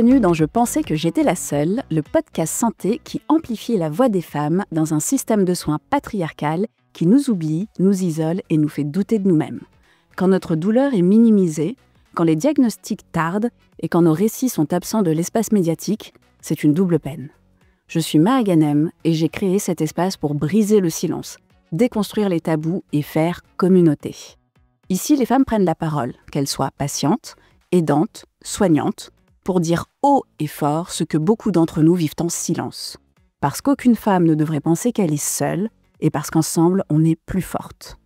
Bienvenue dans Je pensais que j'étais la seule, le podcast santé qui amplifie la voix des femmes dans un système de soins patriarcal qui nous oublie, nous isole et nous fait douter de nous-mêmes. Quand notre douleur est minimisée, quand les diagnostics tardent et quand nos récits sont absents de l'espace médiatique, c'est une double peine. Je suis Maha Ghanem et j'ai créé cet espace pour briser le silence, déconstruire les tabous et faire communauté. Ici, les femmes prennent la parole, qu'elles soient patientes, aidantes, soignantes, pour dire haut et fort ce que beaucoup d'entre nous vivent en silence. Parce qu'aucune femme ne devrait penser qu'elle est seule et parce qu'ensemble, on est plus forte.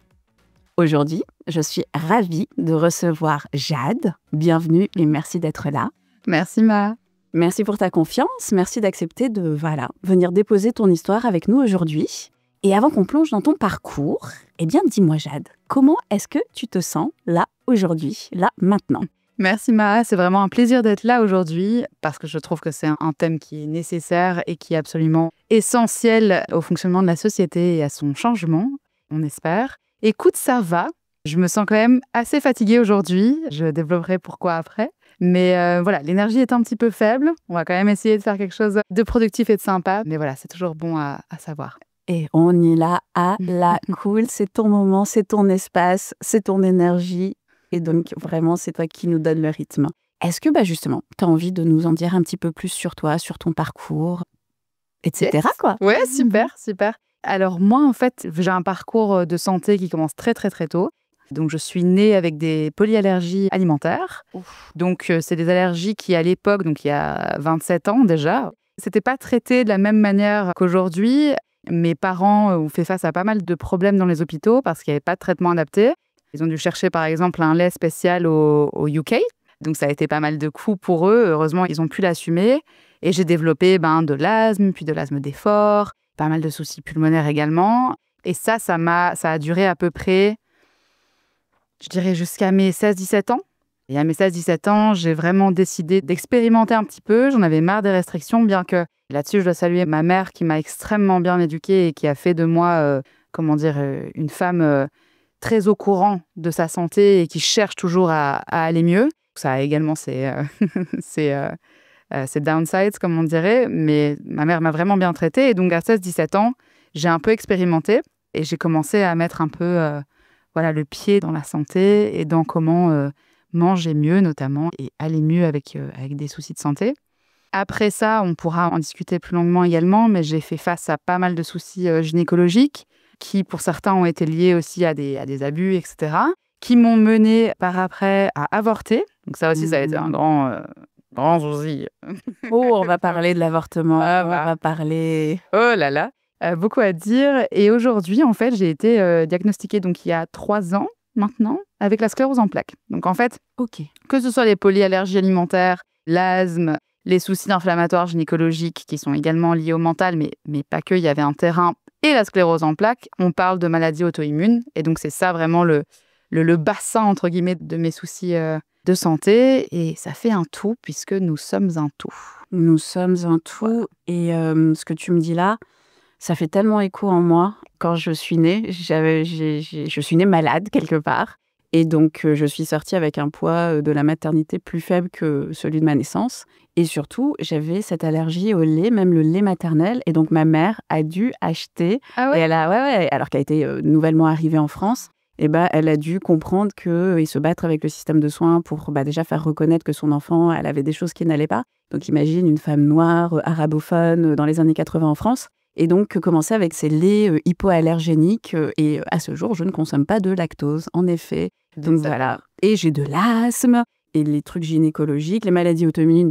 Aujourd'hui, je suis ravie de recevoir Jade. Bienvenue et merci d'être là. Merci Maha. Merci pour ta confiance, merci d'accepter de venir déposer ton histoire avec nous aujourd'hui. Et avant qu'on plonge dans ton parcours, dis-moi Jade, comment est-ce que tu te sens là, aujourd'hui, là, maintenant ? Merci Maha, c'est vraiment un plaisir d'être là aujourd'hui parce que je trouve que c'est un thème qui est nécessaire et qui est absolument essentiel au fonctionnement de la société et à son changement, on espère. Écoute, ça va, je me sens quand même assez fatiguée aujourd'hui, je développerai pourquoi après. Mais l'énergie est un petit peu faible, on va quand même essayer de faire quelque chose de productif et de sympa, mais voilà, c'est toujours bon à savoir. Et on est là à la cool, c'est ton moment, c'est ton espace, c'est ton énergie. Et donc, vraiment, c'est toi qui nous donne le rythme. Est-ce que, justement, tu as envie de nous en dire un petit peu plus sur toi, sur ton parcours, etc. Yes. Quoi. Ouais, super. Alors moi, en fait, j'ai un parcours de santé qui commence très, très, très tôt. Donc, je suis née avec des polyallergies alimentaires. Ouf. Donc, c'est des allergies qui, à l'époque, donc il y a 27 ans déjà, c'était pas traité de la même manière qu'aujourd'hui. Mes parents ont fait face à pas mal de problèmes dans les hôpitaux parce qu'il n'y avait pas de traitement adapté. Ils ont dû chercher, par exemple, un lait spécial au UK. Donc, ça a été pas mal de coûts pour eux. Heureusement, ils ont pu l'assumer. Et j'ai développé de l'asthme, puis de l'asthme d'effort, pas mal de soucis pulmonaires également. Et ça a duré à peu près, je dirais, jusqu'à mes 16-17 ans. Et à mes 16-17 ans, j'ai vraiment décidé d'expérimenter un petit peu. J'en avais marre des restrictions, bien que là-dessus, je dois saluer ma mère qui m'a extrêmement bien éduquée et qui a fait de moi, une femme très au courant de sa santé et qui cherche toujours à aller mieux. Ça a également ses downsides, comme on dirait, mais ma mère m'a vraiment bien traitée. Et donc, à 16-17 ans, j'ai un peu expérimenté et j'ai commencé à mettre un peu le pied dans la santé et dans comment manger mieux, notamment, et aller mieux avec des soucis de santé. Après ça, on pourra en discuter plus longuement également, mais j'ai fait face à pas mal de soucis gynécologiques qui, pour certains, ont été liés aussi à des abus, etc., qui m'ont mené par après à avorter. Donc ça aussi, ça a été un grand souci. On va parler de l'avortement, on va parler... Oh là là, beaucoup à dire. Et aujourd'hui, en fait, j'ai été diagnostiquée donc, il y a 3 ans maintenant avec la sclérose en plaques. Donc en fait, que ce soit les polyallergies alimentaires, l'asthme, les soucis inflammatoires gynécologiques qui sont également liés au mental, mais pas que, il y avait un terrain, et la sclérose en plaques, on parle de maladies auto-immunes. Et donc, c'est ça vraiment le bassin, entre guillemets, de mes soucis de santé. Et ça fait un tout, puisque nous sommes un tout. Nous sommes un tout. Voilà. Et ce que tu me dis là, ça fait tellement écho en moi. Quand je suis née, je suis née malade quelque part. Et donc, je suis sortie avec un poids de la maternité plus faible que celui de ma naissance. Et surtout, j'avais cette allergie au lait, même le lait maternel. Et donc, ma mère a dû acheter. Ah ouais? Et elle alors qu'elle était nouvellement arrivée en France, elle a dû comprendre et se battre avec le système de soins pour déjà faire reconnaître que son enfant, elle avait des choses qui n'allaient pas. Donc, imagine une femme noire, arabophone, dans les années 80 en France. Et donc, commencer avec ces laits hypoallergéniques. Et à ce jour, je ne consomme pas de lactose, en effet. Donc voilà. Et j'ai de l'asthme et les trucs gynécologiques, les maladies auto-immunes,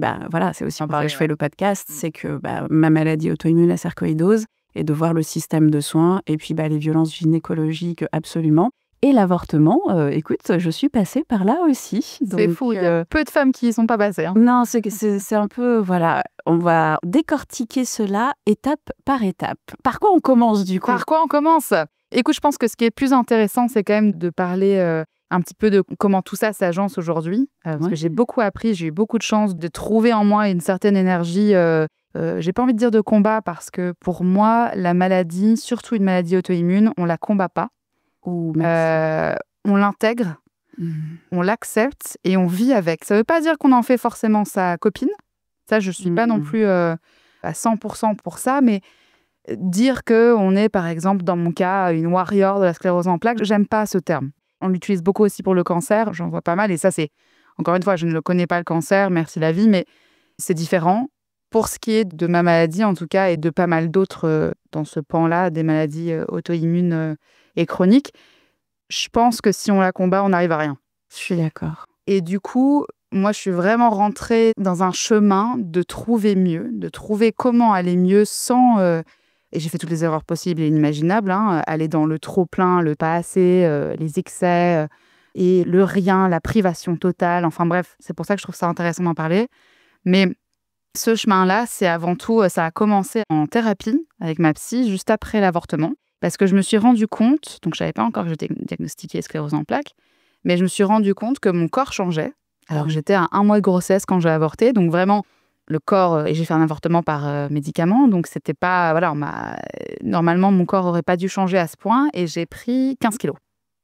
c'est aussi pour ça que je fais le podcast, c'est que ma maladie auto-immune, la sarcoïdose, et de voir le système de soins, et puis les violences gynécologiques, absolument. Et l'avortement, écoute, je suis passée par là aussi. C'est fou, il y a peu de femmes qui y sont pas passées. Hein. Non, c'est un peu, on va décortiquer cela étape par étape. Par quoi on commence du coup ? Par quoi on commence ? Écoute, je pense que ce qui est plus intéressant, c'est quand même de parler un petit peu de comment tout ça s'agence aujourd'hui. Parce que j'ai beaucoup appris, j'ai eu beaucoup de chance de trouver en moi une certaine énergie. J'ai pas envie de dire de combat parce que pour moi, la maladie, surtout une maladie auto-immune, on la combat pas. On l'intègre, on l'accepte et on vit avec. Ça veut pas dire qu'on en fait forcément sa copine. Ça, je suis pas non plus à 100% pour ça, mais dire qu'on est, par exemple, dans mon cas, une warrior de la sclérose en plaques, j'aime pas ce terme. On l'utilise beaucoup aussi pour le cancer, j'en vois pas mal, et ça, c'est, encore une fois, je ne le connais pas le cancer, merci la vie, mais c'est différent. Pour ce qui est de ma maladie, en tout cas, et de pas mal d'autres dans ce pan-là, des maladies auto-immunes et chroniques, je pense que si on la combat, on n'arrive à rien. Je suis d'accord. Et du coup, moi, je suis vraiment rentrée dans un chemin de trouver mieux, de trouver comment aller mieux sans... et j'ai fait toutes les erreurs possibles et inimaginables, aller dans le trop-plein, le pas assez, les excès, et le rien, la privation totale. Enfin bref, c'est pour ça que je trouve ça intéressant d'en parler. Mais ce chemin-là, c'est avant tout, ça a commencé en thérapie avec ma psy, juste après l'avortement. Parce que je me suis rendu compte, donc je ne savais pas encore que j'étais diagnostiquée sclérose en plaques, mais je me suis rendu compte que mon corps changeait. Alors que j'étais à 1 mois de grossesse quand j'ai avorté, donc vraiment le corps, et j'ai fait un avortement par médicament, donc c'était pas, voilà, normalement mon corps aurait pas dû changer à ce point, et j'ai pris 15 kilos.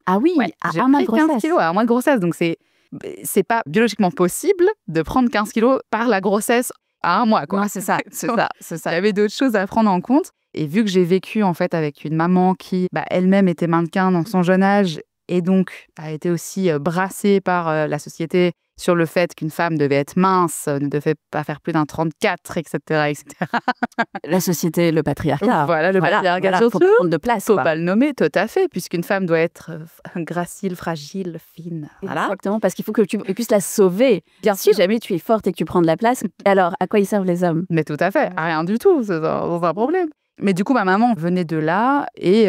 Ah oui, à 1 mois de grossesse. 15 kilos à 1 mois de grossesse, donc c'est pas biologiquement possible de prendre 15 kilos par la grossesse à 1 mois, quoi. Ouais, c'est ça. Il y avait d'autres choses à prendre en compte. Et vu que j'ai vécu en fait avec une maman qui elle-même était mannequin dans son jeune âge et donc a été aussi brassée par la société sur le fait qu'une femme devait être mince, ne devait pas faire plus d'un 34, etc. etc. La société, le patriarcat. Voilà, le patriarcat. Faut prendre de place. Faut pas le nommer, tout à fait, puisqu'une femme doit être gracile, fragile, fine. Voilà. Exactement, parce qu'il faut que tu puisses la sauver. Bien sûr. Si jamais tu es forte et que tu prends de la place, alors à quoi ils servent les hommes? Mais tout à fait, à rien du tout, c'est un problème. Mais du coup, ma maman venait de là et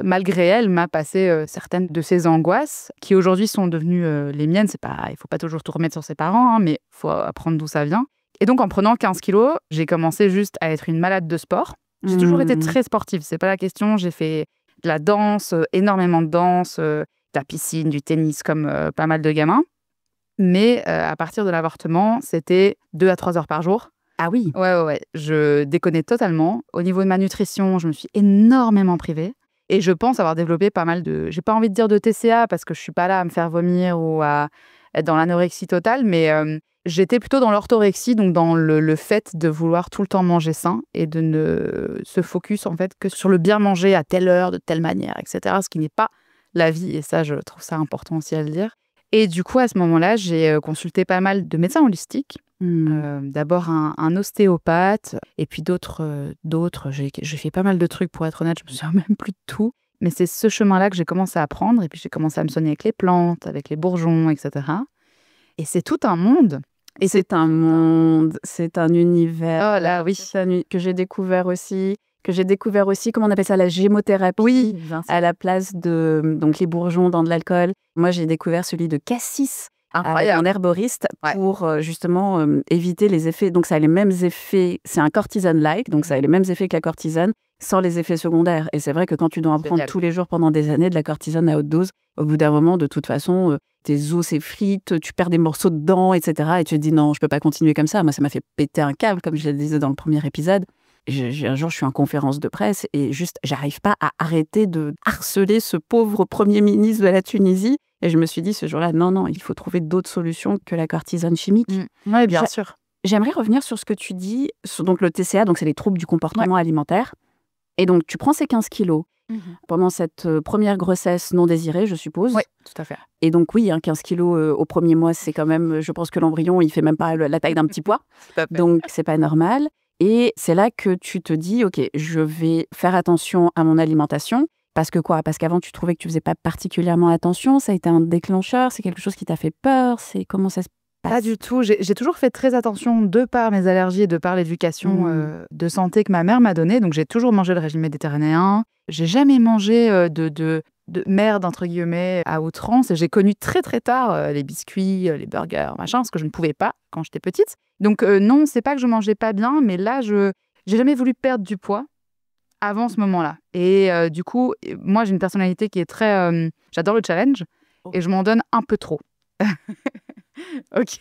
malgré elle, m'a passé certaines de ses angoisses qui aujourd'hui sont devenues les miennes. Il ne faut pas toujours tout remettre sur ses parents, mais il faut apprendre d'où ça vient. Et donc, en prenant 15 kilos, j'ai commencé juste à être une malade de sport. J'ai toujours été très sportive, c'est pas la question. J'ai fait de la danse, énormément de danse, de la piscine, du tennis, comme pas mal de gamins. Mais à partir de l'avortement, c'était 2 à 3 heures par jour. Ah oui. Ouais. Je déconnais totalement. Au niveau de ma nutrition, je me suis énormément privée. Et je pense avoir développé pas mal de... J'ai pas envie de dire de TCA parce que je suis pas là à me faire vomir ou à être dans l'anorexie totale, mais j'étais plutôt dans l'orthorexie, donc dans le fait de vouloir tout le temps manger sain et de ne se focus en fait que sur le bien manger à telle heure, de telle manière, etc. Ce qui n'est pas la vie. Et ça, je trouve ça important aussi à le dire. Et du coup, à ce moment-là, j'ai consulté pas mal de médecins holistiques. D'abord un ostéopathe et puis d'autres. J'ai fait pas mal de trucs, pour être honnête, je me souviens même plus de tout. Mais c'est ce chemin-là que j'ai commencé à prendre et puis j'ai commencé à me soigner avec les plantes, avec les bourgeons, etc. Et c'est tout un monde. Et c'est un monde, c'est un univers. Oh là, oui. Que j'ai découvert aussi. Comment on appelle ça, la gémothérapie, oui, à la place de donc les bourgeons dans de l'alcool. Moi, j'ai découvert celui de cassis. Avec un herboriste pour justement éviter les effets. Donc, ça a les mêmes effets. C'est un cortisone-like, donc ça a les mêmes effets que la cortisone, sans les effets secondaires. Et c'est vrai que quand tu dois en prendre tous les jours pendant des années de la cortisone à haute dose, au bout d'un moment, de toute façon, tes os s'effritent, tu perds des morceaux de dents, etc. Et tu te dis non, je peux pas continuer comme ça. Moi, ça m'a fait péter un câble, comme je le disais dans le premier épisode. Un jour, je suis en conférence de presse et juste, j'arrive pas à arrêter de harceler ce pauvre Premier ministre de la Tunisie. Et je me suis dit ce jour-là, non, il faut trouver d'autres solutions que la cortisone chimique. Oui, bien sûr. J'aimerais revenir sur ce que tu dis, sur donc le TCA, donc c'est les troubles du comportement alimentaire. Et donc, tu prends ces 15 kilos pendant cette première grossesse non désirée, je suppose. Oui, tout à fait. Et donc, oui, 15 kilos au premier mois, c'est quand même, je pense que l'embryon, il fait même pas la taille d'un petit pois. Donc, c'est pas normal. Et c'est là que tu te dis, OK, je vais faire attention à mon alimentation. Parce que quoi? Parce qu'avant, tu trouvais que tu faisais pas particulièrement attention. Ça a été un déclencheur? C'est quelque chose qui t'a fait peur? Comment ça se passe? Pas du tout. J'ai toujours fait très attention de par mes allergies et de par l'éducation de santé que ma mère m'a donnée. Donc, j'ai toujours mangé le régime méditerranéen. J'ai jamais mangé de merde, entre guillemets, à outrance. Et j'ai connu très, très tard les biscuits, les burgers, machin, ce que je ne pouvais pas quand j'étais petite. Donc, non, c'est pas que je mangeais pas bien, mais là, j'ai jamais voulu perdre du poids avant ce moment-là. Et du coup, moi, j'ai une personnalité qui est très... j'adore le challenge et je m'en donne un peu trop. OK.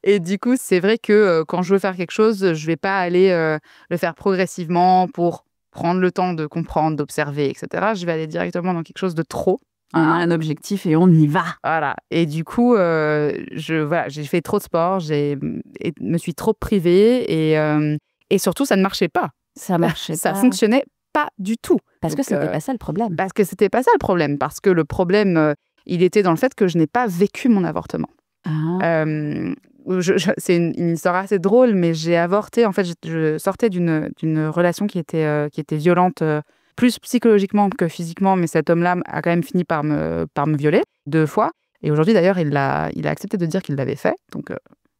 Et du coup, c'est vrai que quand je veux faire quelque chose, je vais pas aller le faire progressivement pour prendre le temps de comprendre, d'observer, etc. Je vais aller directement dans quelque chose de trop. On a un objectif et on y va. Voilà. Et du coup, j'ai fait trop de sport, me suis trop privée et surtout, ça ne marchait pas. Ça marchait Ça pas. fonctionnait pas du tout. Parce que c'était pas ça le problème. Parce que c'était pas ça le problème. Parce que le problème, il était dans le fait que je n'ai pas vécu mon avortement. Ah. C'est une histoire assez drôle, mais j'ai avorté. En fait, je sortais d'une relation qui était violente, plus psychologiquement que physiquement, mais cet homme-là a quand même fini par me violer 2 fois. Et aujourd'hui, d'ailleurs, il a accepté de dire qu'il l'avait fait. Donc,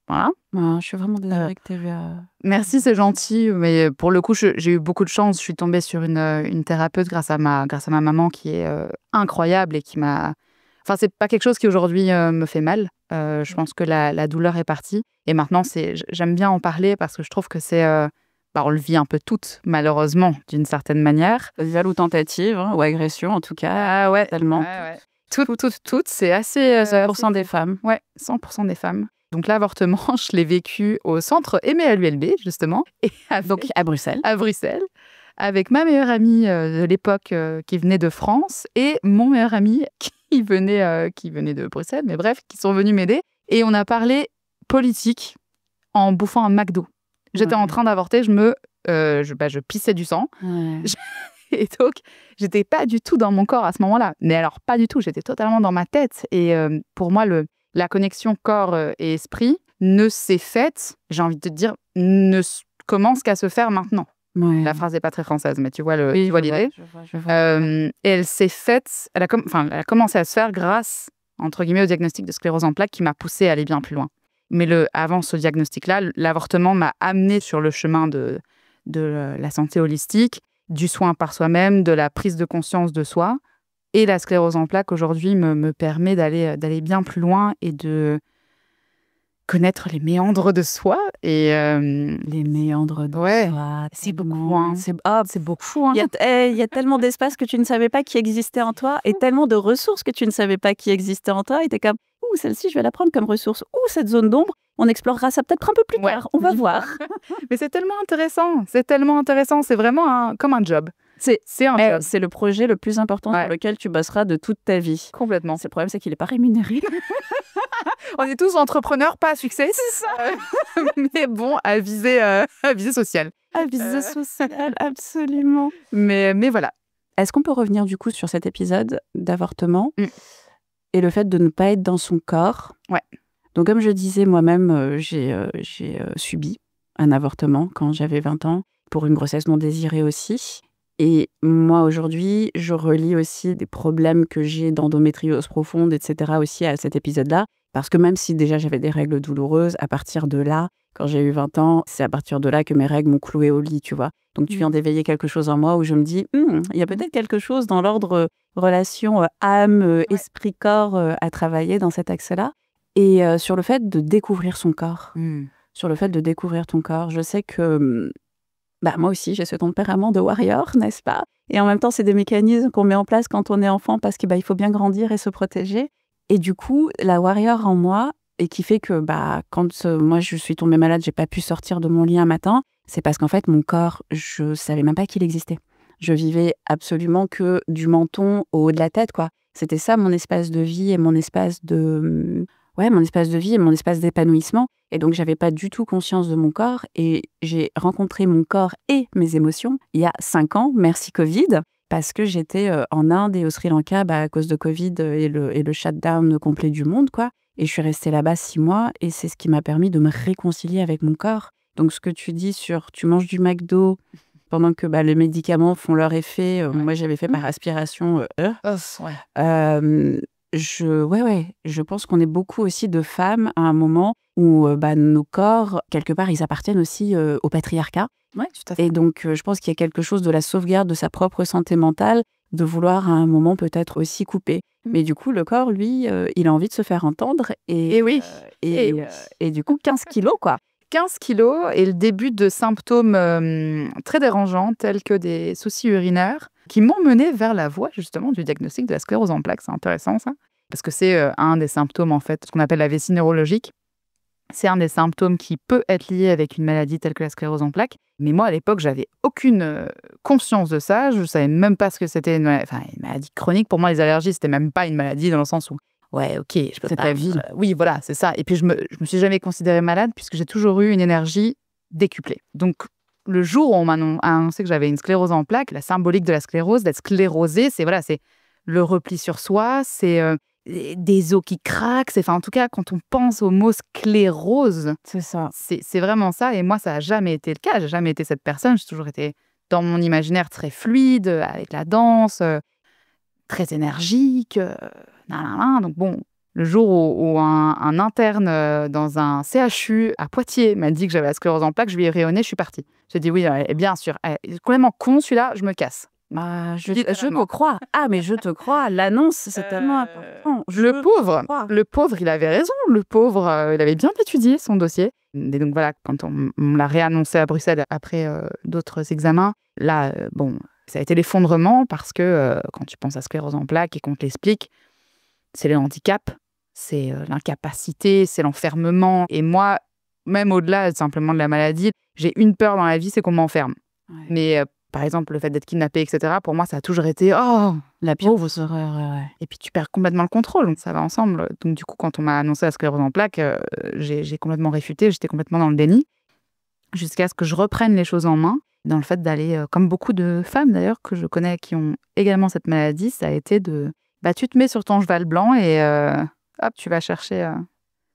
voilà. Je suis vraiment désolée que tu aies eu à... Merci, c'est gentil. Mais pour le coup, j'ai eu beaucoup de chance. Je suis tombée sur une thérapeute grâce à ma maman qui est incroyable et qui m'a... Enfin, c'est pas quelque chose qui aujourd'hui me fait mal. Je pense que la douleur est partie. Et maintenant, j'aime bien en parler parce que je trouve que c'est... on le vit un peu toutes, malheureusement, d'une certaine manière. Viol ou tentative, ou agression, en tout cas. Ah ouais. Tellement. Ouais. Toutes, c'est assez... 100% des femmes. Ouais, 100% des femmes. Donc l'avortement, je l'ai vécu au centre Aimé à l'ULB, justement. Donc à Bruxelles. À Bruxelles. Avec ma meilleure amie de l'époque qui venait de France et mon meilleur ami qui venait de Bruxelles, mais bref, qui sont venus m'aider. Et on a parlé politique en bouffant un McDo. J'étais en train d'avorter, je pissais du sang. Ouais. Et donc, j'étais pas du tout dans mon corps à ce moment-là. Mais alors, pas du tout, j'étais totalement dans ma tête. Et pour moi, la connexion corps et esprit ne s'est faite, j'ai envie de te dire, ne commence qu'à se faire maintenant. Ouais. La phrase n'est pas très française, mais tu vois l'idée. Je vois. Et elle s'est faite, elle a commencé à se faire grâce, entre guillemets, au diagnostic de sclérose en plaques qui m'a poussée à aller bien plus loin. Mais avant ce diagnostic-là, l'avortement m'a amenée sur le chemin de la santé holistique, du soin par soi-même, de la prise de conscience de soi. Et la sclérose en plaques, aujourd'hui, me permet d'aller bien plus loin et de connaître les méandres de soi. Et les méandres de soi. C'est beaucoup. Hein. C'est beaucoup. Hein. Il y a tellement d'espaces que tu ne savais pas qui existaient en toi et tellement de ressources que tu ne savais pas qui existaient en toi. Et t'es comme, celle-ci, je vais la prendre comme ressource. Cette zone d'ombre, on explorera ça peut-être un peu plus tard. On va voir. Mais c'est tellement intéressant. C'est vraiment comme un job. C'est un job. C'est le projet le plus important sur lequel tu bosseras de toute ta vie. Complètement. Le problème, c'est qu'il n'est pas rémunéré. On est tous entrepreneurs, pas à succès. C'est ça. Mais bon, à visée sociale. À visée sociale, absolument. Mais voilà. Est-ce qu'on peut revenir du coup sur cet épisode d'avortement et le fait de ne pas être dans son corps? Ouais. Donc, comme je disais, moi-même, j'ai subi un avortement quand j'avais 20 ans, pour une grossesse non désirée aussi. Et moi, aujourd'hui, je relie aussi des problèmes que j'ai d'endométriose profonde, etc. aussi à cet épisode-là. Parce que même si déjà j'avais des règles douloureuses, à partir de là, quand j'ai eu 20 ans, c'est à partir de là que mes règles m'ont clouée au lit, tu vois. Donc, tu viens d'éveiller quelque chose en moi où je me dis, il y a peut-être quelque chose dans l'ordre relation âme, esprit, corps à travailler dans cet axe-là. Et sur le fait de découvrir son corps. Sur le fait de découvrir ton corps. Je sais que moi aussi, j'ai ce tempérament de warrior, n'est-ce pas? Et en même temps, c'est des mécanismes qu'on met en place quand on est enfant parce que il faut bien grandir et se protéger. Et du coup, la warrior en moi, et qui fait que quand moi je suis tombée malade, j'ai pas pu sortir de mon lit un matin, c'est parce qu'en fait, mon corps, je savais même pas qu'il existait. Je vivais absolument que du menton au haut de la tête, quoi. C'était ça mon espace de vie et mon espace de... mon espace de vie et mon espace d'épanouissement. Et donc, j'avais pas du tout conscience de mon corps. Et j'ai rencontré mon corps et mes émotions il y a 5 ans, merci Covid, parce que j'étais en Inde et au Sri Lanka à cause de Covid et le shutdown complet du monde, quoi. Et je suis restée là-bas 6 mois et c'est ce qui m'a permis de me réconcilier avec mon corps. Donc, ce que tu dis sur tu manges du McDo pendant que les médicaments font leur effet, moi, j'avais fait par aspiration. Je pense qu'on est beaucoup aussi de femmes à un moment où nos corps, quelque part, ils appartiennent aussi au patriarcat. Oui, tout à fait. Et donc, je pense qu'il y a quelque chose de la sauvegarde de sa propre santé mentale, de vouloir à un moment peut-être aussi couper. Mais du coup, le corps, lui, il a envie de se faire entendre. Et du coup, 15 kilos, quoi. 15 kilos et le début de symptômes très dérangeants, tels que des soucis urinaires, qui m'ont mené vers la voie, justement, du diagnostic de la sclérose en plaques. C'est intéressant, ça. Parce que c'est un des symptômes, en fait, ce qu'on appelle la vessie neurologique. C'est un des symptômes qui peut être lié avec une maladie telle que la sclérose en plaques. Mais moi, à l'époque, j'avais aucune conscience de ça. Je ne savais même pas ce que c'était une maladie chronique. Pour moi, les allergies, c'était même pas une maladie dans le sens où, ouais, ok, je peux C'est pas. ta vie. Oui, voilà, c'est ça. Et puis, je me suis jamais considérée malade puisque j'ai toujours eu une énergie décuplée. Donc, le jour où on m'a annoncé que j'avais une sclérose en plaques, la symbolique de la sclérose, d'être sclérosée, c'est le repli sur soi, c'est des os qui craquent. En tout cas, quand on pense au mot sclérose, c'est ça. C'est vraiment ça. Et moi, ça n'a jamais été le cas. J'ai jamais été cette personne. J'ai toujours été dans mon imaginaire très fluide, avec la danse, très énergique. Donc bon, le jour où un interne dans un CHU à Poitiers m'a dit que j'avais la sclérose en plaques, je lui ai rayonné, je suis partie. J'ai dit oui, bien sûr. Complètement con celui-là, je me casse. Je te crois. Ah, mais je te croa. L'annonce, c'est tellement important. Le pauvre, il avait raison. Le pauvre, il avait bien étudié son dossier. Et donc voilà, quand on l'a réannoncé à Bruxelles après d'autres examens, là, ça a été l'effondrement parce que quand tu penses à sclérose en plaques et qu'on te l'explique, c'est le handicap, c'est l'incapacité, c'est l'enfermement. Et moi, même au-delà simplement de la maladie, j'ai une peur dans la vie, c'est qu'on m'enferme. Ouais. Mais par exemple, le fait d'être kidnappé, etc., pour moi, ça a toujours été la pire vos horreurs. Ouais. Et puis, tu perds complètement le contrôle. Donc, ça va ensemble. Donc, du coup, quand on m'a annoncé la sclérose en plaques, j'ai complètement réfuté. J'étais complètement dans le déni. Jusqu'à ce que je reprenne les choses en main. Dans le fait d'aller, comme beaucoup de femmes d'ailleurs, que je connais qui ont également cette maladie, ça a été de... tu te mets sur ton cheval blanc et hop, tu vas chercher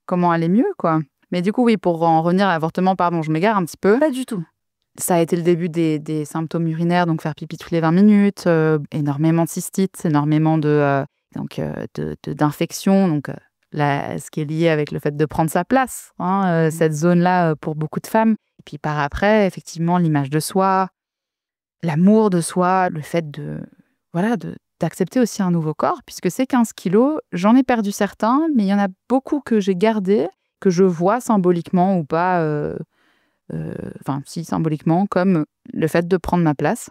comment aller mieux, quoi. Mais du coup, oui, pour en revenir à l'avortement, pardon, je m'égare un petit peu. Pas du tout. Ça a été le début des symptômes urinaires, donc faire pipi toutes les 20 minutes, énormément de cystites, énormément d'infections, donc ce qui est lié avec le fait de prendre sa place, cette zone-là pour beaucoup de femmes. Et puis par après, effectivement, l'image de soi, l'amour de soi, le fait d'accepter aussi un nouveau corps, puisque c'est 15 kilos, j'en ai perdu certains, mais il y en a beaucoup que j'ai gardés, que je vois symboliquement ou pas... si symboliquement, comme le fait de prendre ma place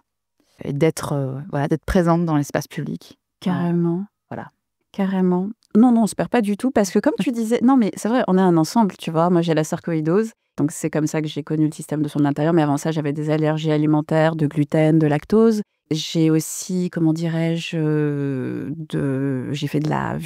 et d'être présente dans l'espace public. Carrément. Voilà. Carrément. Non, on se perd pas du tout parce que comme tu disais, non mais c'est vrai, on est un ensemble, tu vois. Moi j'ai la sarcoïdose, donc c'est comme ça que j'ai connu le système de soins de l'intérieur, mais avant ça j'avais des allergies alimentaires, de gluten, de lactose. J'ai aussi, vu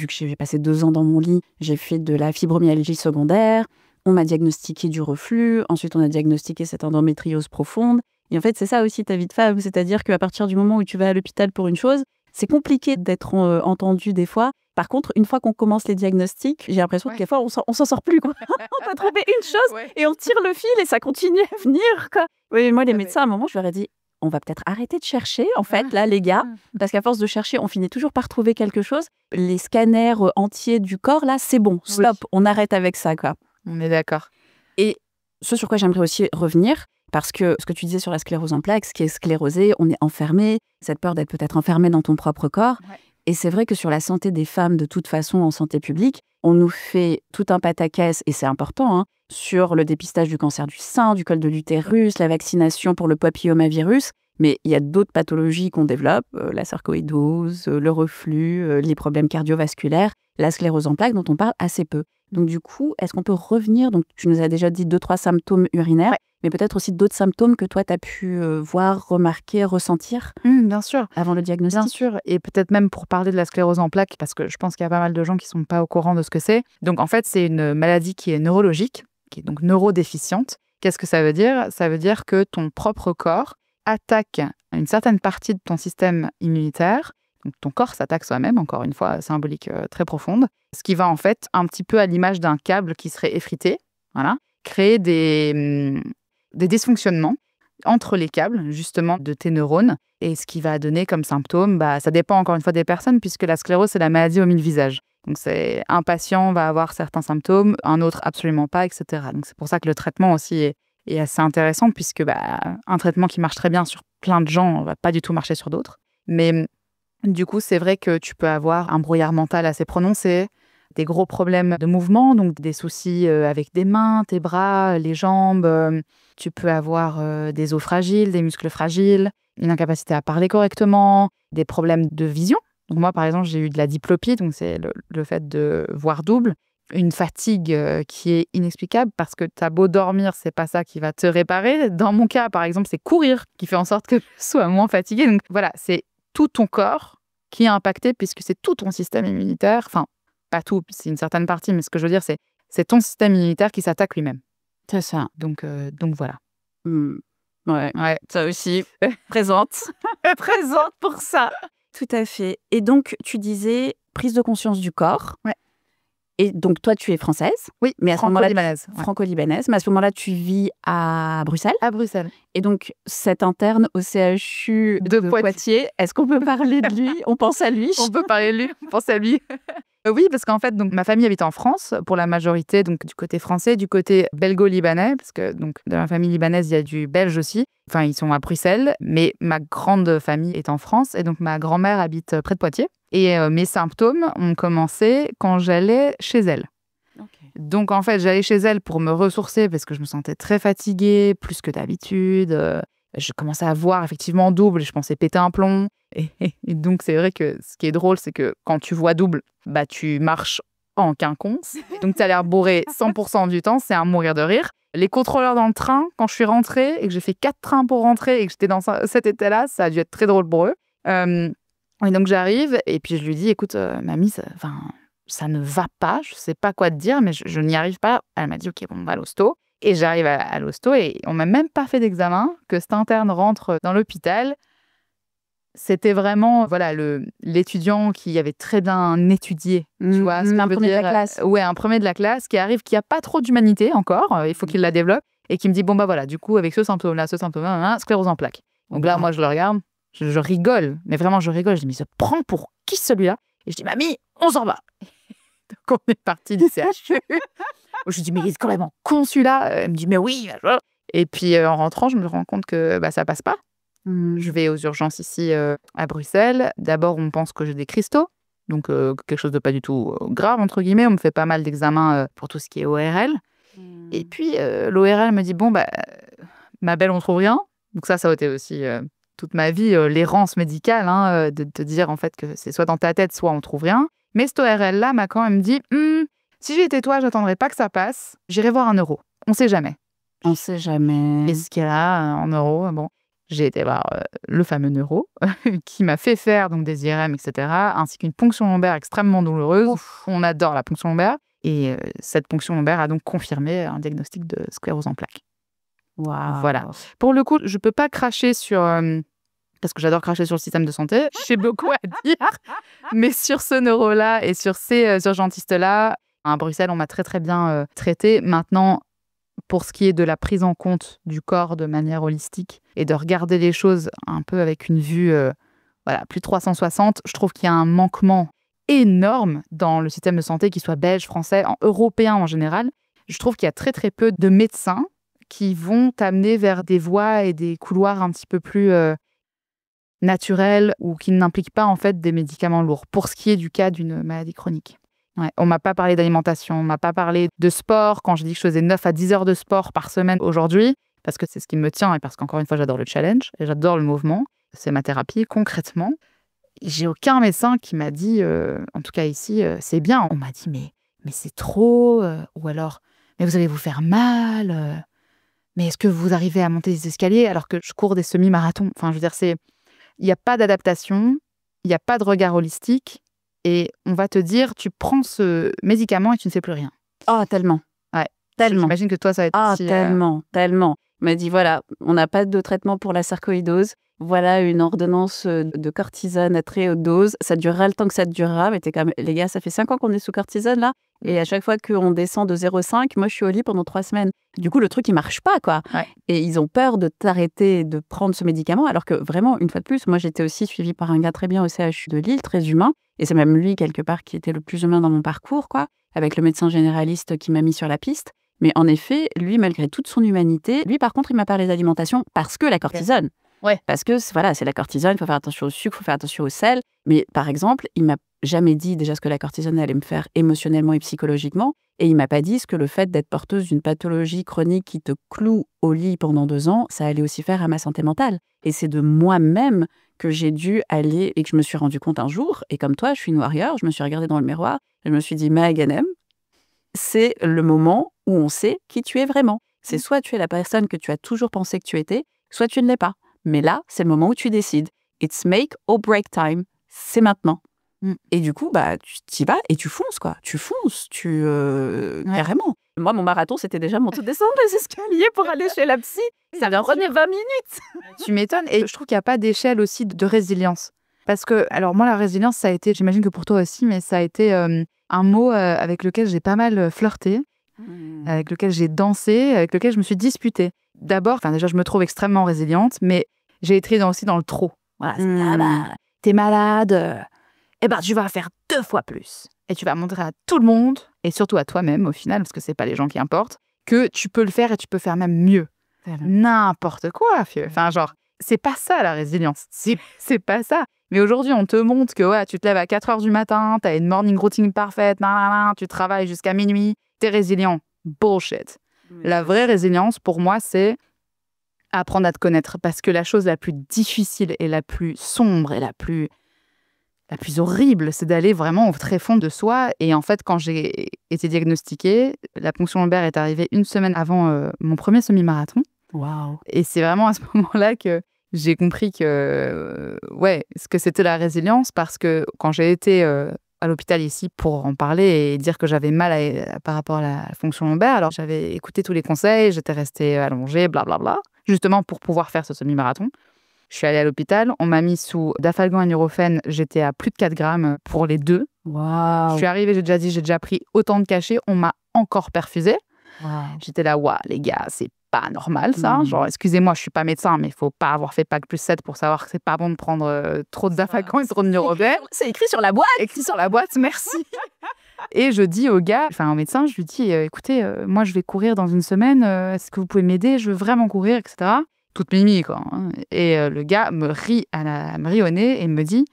que j'ai passé 2 ans dans mon lit, j'ai fait de la fibromyalgie secondaire. On m'a diagnostiqué du reflux, ensuite on a diagnostiqué cette endométriose profonde. Et en fait, c'est ça aussi ta vie de femme, c'est-à-dire qu'à partir du moment où tu vas à l'hôpital pour une chose, c'est compliqué d'être entendu des fois. Par contre, une fois qu'on commence les diagnostics, j'ai l'impression que des fois, on s'en sort plus, quoi. On peut trouver une chose et on tire le fil et ça continue à venir, quoi. Oui, moi, les médecins, à un moment, je leur ai dit, on va peut-être arrêter de chercher, en fait, là, les gars, parce qu'à force de chercher, on finit toujours par trouver quelque chose. Les scanners entiers du corps, là, c'est bon, stop, on arrête avec ça, quoi. On est d'accord. Et ce sur quoi j'aimerais aussi revenir, parce que ce que tu disais sur la sclérose en plaques, ce qui est sclérosé, on est enfermé, cette peur d'être peut-être enfermé dans ton propre corps. Ouais. Et c'est vrai que sur la santé des femmes, de toute façon, en santé publique, on nous fait tout un pataquès, et c'est important, sur le dépistage du cancer du sein, du col de l'utérus, la vaccination pour le papillomavirus. Mais il y a d'autres pathologies qu'on développe, la sarcoïdose, le reflux, les problèmes cardiovasculaires, la sclérose en plaques dont on parle assez peu. Donc du coup, est-ce qu'on peut revenir? Donc tu nous as déjà dit 2-3 symptômes urinaires, mais peut-être aussi d'autres symptômes que toi, tu as pu voir, remarquer, ressentir bien sûr. Avant le diagnostic. Bien sûr, et peut-être même pour parler de la sclérose en plaques, parce que je pense qu'il y a pas mal de gens qui ne sont pas au courant de ce que c'est. Donc en fait, c'est une maladie qui est neurologique, qui est donc neurodéficiente. Qu'est-ce que ça veut dire? Ça veut dire que ton propre corps attaque une certaine partie de ton système immunitaire. Donc ton corps s'attaque soi-même, encore une fois, symbolique très profonde, ce qui va en fait, un petit peu à l'image d'un câble qui serait effrité, créer des dysfonctionnements entre les câbles, justement, de tes neurones. Et ce qui va donner comme symptôme, ça dépend encore une fois des personnes, puisque la sclérose, c'est la maladie aux 1000 visages. Donc un patient va avoir certains symptômes, un autre absolument pas, etc. Donc c'est pour ça que le traitement aussi est assez intéressant, puisque un traitement qui marche très bien sur plein de gens ne va pas du tout marcher sur d'autres. Mais du coup, c'est vrai que tu peux avoir un brouillard mental assez prononcé, des gros problèmes de mouvement, donc des soucis avec des mains, tes bras, les jambes. Tu peux avoir des os fragiles, des muscles fragiles, une incapacité à parler correctement, des problèmes de vision. Donc moi, par exemple, j'ai eu de la diplopie, donc c'est le fait de voir double. une fatigue qui est inexplicable parce que t'as beau dormir, c'est pas ça qui va te réparer. Dans mon cas, par exemple, c'est courir qui fait en sorte que je sois moins fatiguée. Donc voilà, c'est tout ton corps qui est impacté puisque c'est tout ton système immunitaire. Enfin, pas tout, c'est une certaine partie, mais ce que je veux dire, c'est ton système immunitaire qui s'attaque lui-même. C'est ça. Donc voilà. Ouais, ça aussi, présente pour ça. Tout à fait. Et donc, tu disais prise de conscience du corps. Ouais. Et donc, toi, tu es française. Oui, mais à ce moment-là, franco-libanaise. Franco-libanaise. Mais à ce moment-là, tu vis à Bruxelles. À Bruxelles. Et donc, cet interne au CHU de Poitiers, est-ce qu'on peut parler de lui? On pense à lui. On peut parler de lui, on pense à lui. Oui, parce qu'en fait, donc, ma famille habite en France pour la majorité, donc du côté français, du côté belgo-libanais, parce que donc, dans la famille libanaise, il y a du belge aussi. Enfin, ils sont à Bruxelles, mais ma grande famille est en France. Et donc, ma grand-mère habite près de Poitiers. Et mes symptômes ont commencé quand j'allais chez elle. Okay. Donc, en fait, j'allais chez elle pour me ressourcer parce que je me sentais très fatiguée, plus que d'habitude. Je commençais à voir effectivement double, je pensais péter un plomb. Et donc, c'est vrai que ce qui est drôle, c'est que quand tu vois double, bah, tu marches en quinconce. Donc, tu as l'air bourré 100% du temps, c'est un mourir de rire. Les contrôleurs dans le train, quand je suis rentrée et que j'ai fait 4 trains pour rentrer et que j'étais dans cet état-là, ça a dû être très drôle pour eux. Et donc, j'arrive et puis je lui dis, écoute, mamie, ça ne va pas, je ne sais pas quoi te dire, mais je n'y arrive pas. Elle m'a dit, ok, bon, on va à l'hosto. Et j'arrive à l'hosto et on m'a même pas fait d'examen, que cet interne rentre dans l'hôpital. C'était vraiment voilà l'étudiant qui avait très bien étudié, tu vois, un premier de la classe. Ouais, un premier de la classe qui arrive, qui a pas trop d'humanité encore, il faut qu'il la développe, et qui me dit bon bah voilà, du coup avec ce symptôme-là, sclérose en plaques. Donc là, moi je le regarde, je rigole, mais vraiment je rigole, je dis mais il se prend pour qui celui-là? Et je dis mamie, on s'en va. Donc on est parti du CHU. Je lui dis mais il est quand même con celui-là. Elle me dit mais oui. Et puis en rentrant, je me rends compte que bah ça passe pas. Je vais aux urgences ici à Bruxelles. D'abord, on pense que j'ai des cristaux, donc quelque chose de pas du tout grave, entre guillemets. On me fait pas mal d'examens pour tout ce qui est ORL. Et puis, l'ORL me dit, bon, bah, ma belle, on trouve rien. Donc ça a été aussi toute ma vie, l'errance médicale, de te dire en fait que c'est soit dans ta tête, soit on trouve rien. Mais cette ORL-là m'a quand même dit, si j'étais toi, j'attendrais pas que ça passe. J'irai voir un neuro. On sait jamais. On sait jamais. Et ce qu'il y a là, en neuro, bon... J'ai été voir le fameux neuro qui m'a fait faire donc, des IRM, etc., ainsi qu'une ponction lombaire extrêmement douloureuse. Ouf. On adore la ponction lombaire. Et cette ponction lombaire a donc confirmé un diagnostic de sclérose en plaques. Wow. Voilà. Pour le coup, je ne peux pas cracher sur... parce que j'adore cracher sur le système de santé. J'ai beaucoup à dire. Mais sur ce neuro-là et sur ces urgentistes-là, à Bruxelles, on m'a très, très bien traité. Maintenant... Pour ce qui est de la prise en compte du corps de manière holistique et de regarder les choses un peu avec une vue plus 360, je trouve qu'il y a un manquement énorme dans le système de santé, qu'il soit belge, français, européen en général. Je trouve qu'il y a très très peu de médecins qui vont t'amener vers des voies et des couloirs un petit peu plus naturels ou qui n'impliquent pas en fait des médicaments lourds, pour ce qui est du cas d'une maladie chronique. Ouais, on m'a pas parlé d'alimentation, on m'a pas parlé de sport quand je dis que je faisais 9 à 10 heures de sport par semaine aujourd'hui, parce que c'est ce qui me tient et parce qu'encore une fois, j'adore le challenge et j'adore le mouvement. C'est ma thérapie, concrètement. J'ai aucun médecin qui m'a dit, en tout cas ici, c'est bien. On m'a dit, mais c'est trop, ou alors, mais vous allez vous faire mal, mais est-ce que vous arrivez à monter des escaliers alors que je cours des semi-marathons? Enfin, je veux dire, il n'y a pas d'adaptation, il n'y a pas de regard holistique. Et on va te dire, tu prends ce médicament et tu ne fais plus rien. Oh, tellement. Ouais. Tellement. J'imagine que toi, ça va être aussi... tellement. On m'a dit, voilà, on n'a pas de traitement pour la sarcoïdose. Voilà une ordonnance de cortisone à très haute dose. Ça durera le temps que ça durera. Mais t'es quand même... Les gars, ça fait 5 ans qu'on est sous cortisone, là. Et à chaque fois qu'on descend de 0,5, moi, je suis au lit pendant 3 semaines. Du coup, le truc, il marche pas, quoi. Ouais. Et ils ont peur de t'arrêter de prendre ce médicament. Alors que vraiment, une fois de plus, moi, j'étais aussi suivie par un gars très bien au CHU de Lille, très humain. Et c'est même lui, quelque part, qui était le plus humain dans mon parcours, quoi. Avec le médecin généraliste qui m'a mis sur la piste. Mais en effet, lui, malgré toute son humanité, lui, par contre, il m'a parlé d'alimentation parce que la cortisone. Ouais. Parce que, voilà, c'est la cortisone, il faut faire attention au sucre, il faut faire attention au sel. Mais par exemple, il m'a jamais dit déjà ce que la cortisone allait me faire émotionnellement et psychologiquement. Et il m'a pas dit ce que le fait d'être porteuse d'une pathologie chronique qui te cloue au lit pendant 2 ans, ça allait aussi faire à ma santé mentale. Et c'est de moi-même que j'ai dû aller et que je me suis rendu compte un jour. Et comme toi, je suis une warrior, je me suis regardée dans le miroir et je me suis dit, Maëganem, c'est le moment où on sait qui tu es vraiment. C'est soit tu es la personne que tu as toujours pensé que tu étais, soit tu ne l'es pas. Mais là, c'est le moment où tu décides. It's make or break time. C'est maintenant. Et du coup, tu t'y vas et tu fonces, quoi. Tu fonces, carrément. Moi, mon marathon, c'était déjà monter descendre les escaliers pour aller chez la psy. Ça me prenait 20 minutes. Tu m'étonnes. Et je trouve qu'il n'y a pas d'échelle aussi de résilience. Parce que, alors moi, la résilience, ça a été, j'imagine que pour toi aussi, mais ça a été un mot avec lequel j'ai pas mal flirté, avec lequel j'ai dansé, avec lequel je me suis disputée. D'abord, déjà, je me trouve extrêmement résiliente, mais j'ai été aussi dans le trop. Voilà, t'es malade, tu vas faire 2 fois plus. Et tu vas montrer à tout le monde, et surtout à toi-même au final, parce que c'est pas les gens qui importent, que tu peux le faire et tu peux faire même mieux. N'importe quoi, fieu. C'est pas ça la résilience. C'est pas ça. Mais aujourd'hui, on te montre que tu te lèves à 4h du matin, t'as une morning routine parfaite, tu travailles jusqu'à minuit, t'es résilient. Bullshit. La vraie résilience, pour moi, c'est apprendre à te connaître. Parce que la chose la plus difficile et la plus sombre et la plus horrible, c'est d'aller vraiment au tréfonds de soi. Et en fait, quand j'ai été diagnostiquée, la ponction lombaire est arrivée 1 semaine avant mon premier semi-marathon. Waouh. Et c'est vraiment à ce moment-là que j'ai compris que, ce que c'était la résilience, parce que quand j'ai été à l'hôpital ici pour en parler et dire que j'avais mal par rapport à la fonction lombaire, alors j'avais écouté tous les conseils, j'étais restée allongée, blablabla, justement pour pouvoir faire ce semi-marathon. Je suis allée à l'hôpital, on m'a mis sous Dafalgan et Nurofen, j'étais à plus de 4 grammes pour les 2. Waouh. Je suis arrivée, j'ai déjà pris autant de cachets, on m'a encore perfusée. Wow. J'étais là, les gars, c'est pas normal ça. Excusez-moi, je suis pas médecin, mais il faut pas avoir fait Bac plus 7 pour savoir que c'est pas bon de prendre trop de Dafalgan et trop de Nurofen. C'est écrit sur la boîte. Écrit sur la boîte, merci. Et je dis au médecin, je lui dis, écoutez, moi je vais courir dans 1 semaine, est-ce que vous pouvez m'aider? Je veux vraiment courir, etc. Toute mimi, quoi. Et le gars me rit au nez et me dit,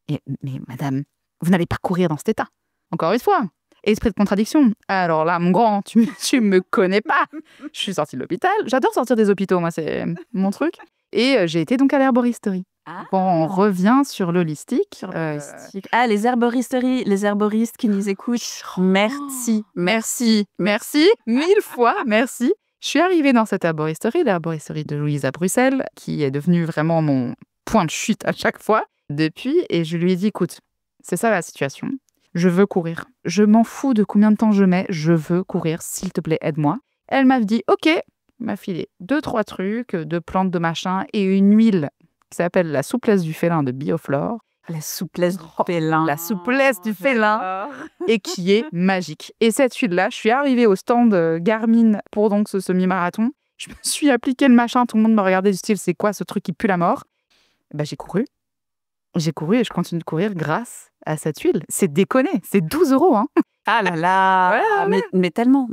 mais madame, vous n'allez pas courir dans cet état. Encore une fois. Esprit de contradiction. Alors là, mon grand, tu me connais pas. Je suis sortie de l'hôpital. J'adore sortir des hôpitaux, moi, c'est mon truc. Et j'ai été donc à l'herboristerie. Bon, on revient sur l'holistique. Les herboristeries, les herboristes qui nous écoutent. Merci. 1000 fois, merci. Je suis arrivée dans cette herboristerie, l'herboristerie de Louise à Bruxelles, qui est devenue vraiment mon point de chute à chaque fois depuis. Et je lui ai dit, écoute, c'est ça la situation. Je veux courir. Je m'en fous de combien de temps je mets. Je veux courir. S'il te plaît, aide-moi. Elle m'a dit, OK. Elle m'a filé 2-3 trucs, 2 plantes de machin et une huile qui s'appelle la souplesse du félin de Bioflore. La souplesse du félin. La souplesse du félin. Et qui est magique. Et cette huile-là, je suis arrivée au stand Garmin pour donc ce semi-marathon. Je me suis appliqué le machin. Tout le monde me regardait du style, c'est quoi ce truc qui pue la mort? J'ai couru. J'ai couru et je continue de courir grâce à cette huile. C'est déconné, c'est 12 €. Hein. Ah là là, mais tellement.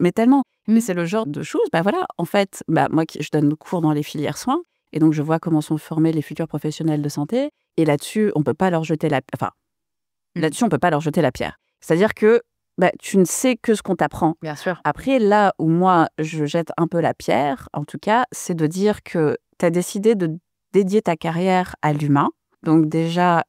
Mais c'est le genre de choses, en fait, moi je donne cours dans les filières soins, et donc je vois comment sont formés les futurs professionnels de santé, et là-dessus, on peut pas leur jeter là-dessus, on peut pas leur jeter la pierre. C'est-à-dire que tu ne sais que ce qu'on t'apprend. Bien sûr. Après, là où moi, je jette un peu la pierre, en tout cas, c'est de dire que tu as décidé de dédier ta carrière à l'humain. Donc déjà,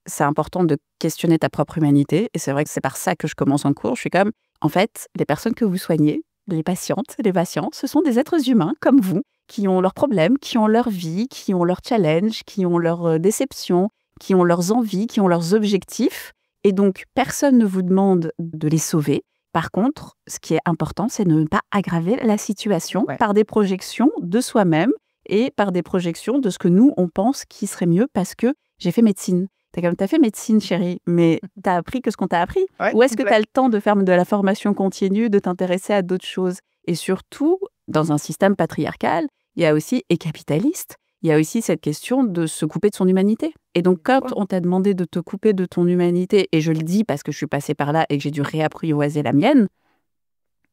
c'est important de questionner ta propre humanité. Et c'est vrai que c'est par ça que je commence en cours. Je suis comme, en fait, les personnes que vous soignez, les patientes, les patients, ce sont des êtres humains comme vous, qui ont leurs problèmes, qui ont leur vie, qui ont leurs challenges, qui ont leurs déceptions, qui ont leurs envies, qui ont leurs objectifs. Et donc, personne ne vous demande de les sauver. Par contre, ce qui est important, c'est de ne pas aggraver la situation par des projections de soi-même et par des projections de ce que nous, on pense qui serait mieux parce que j'ai fait médecine. T'as fait médecine, chérie, mais t'as appris que ce qu'on t'a appris. Ou est-ce que t'as le temps de faire de la formation continue, de t'intéresser à d'autres choses? Et surtout, dans un système patriarcal, il y a aussi, et capitaliste, il y a aussi cette question de se couper de son humanité. Et donc, quand on t'a demandé de te couper de ton humanité, et je le dis parce que je suis passée par là et que j'ai dû réapprivoiser la mienne,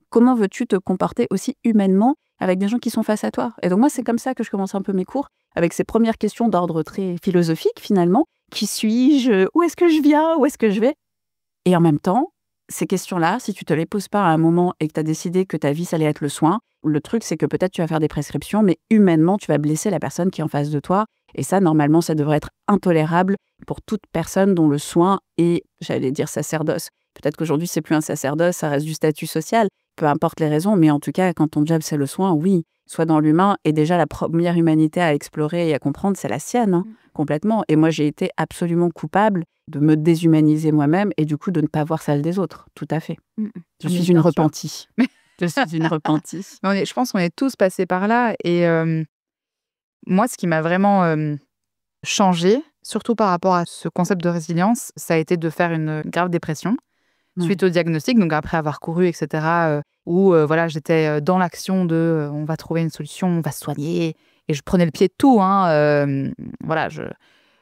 comment veux-tu te comporter aussi humainement avec des gens qui sont face à toi? Et donc moi, c'est comme ça que je commence un peu mes cours, avec ces premières questions d'ordre très philosophique finalement. Qui suis-je? Où est-ce que je viens? Où est-ce que je vais? Et en même temps, ces questions-là, si tu te les poses pas à un moment et que tu as décidé que ta vie, ça allait être le soin, le truc, c'est que peut-être tu vas faire des prescriptions, mais humainement, tu vas blesser la personne qui est en face de toi. Et ça, normalement, ça devrait être intolérable pour toute personne dont le soin est, j'allais dire, sacerdoce. Peut-être qu'aujourd'hui, c'est plus un sacerdoce, ça reste du statut social, peu importe les raisons, mais en tout cas, quand ton job, c'est le soin, oui, sois dans l'humain. Et déjà, la première humanité à explorer et à comprendre, c'est la sienne, hein, complètement. Et moi, j'ai été absolument coupable de me déshumaniser moi-même et du coup, de ne pas voir celle des autres. Tout à fait. Je suis une repentie. Je suis une repentie. Je pense qu'on est tous passés par là. Et moi, ce qui m'a vraiment changé, surtout par rapport à ce concept de résilience, ça a été de faire une grave dépression suite au diagnostic, donc après avoir couru, etc., où voilà, j'étais dans l'action de on va trouver une solution, on va se soigner, et je prenais le pied de tout. Voilà,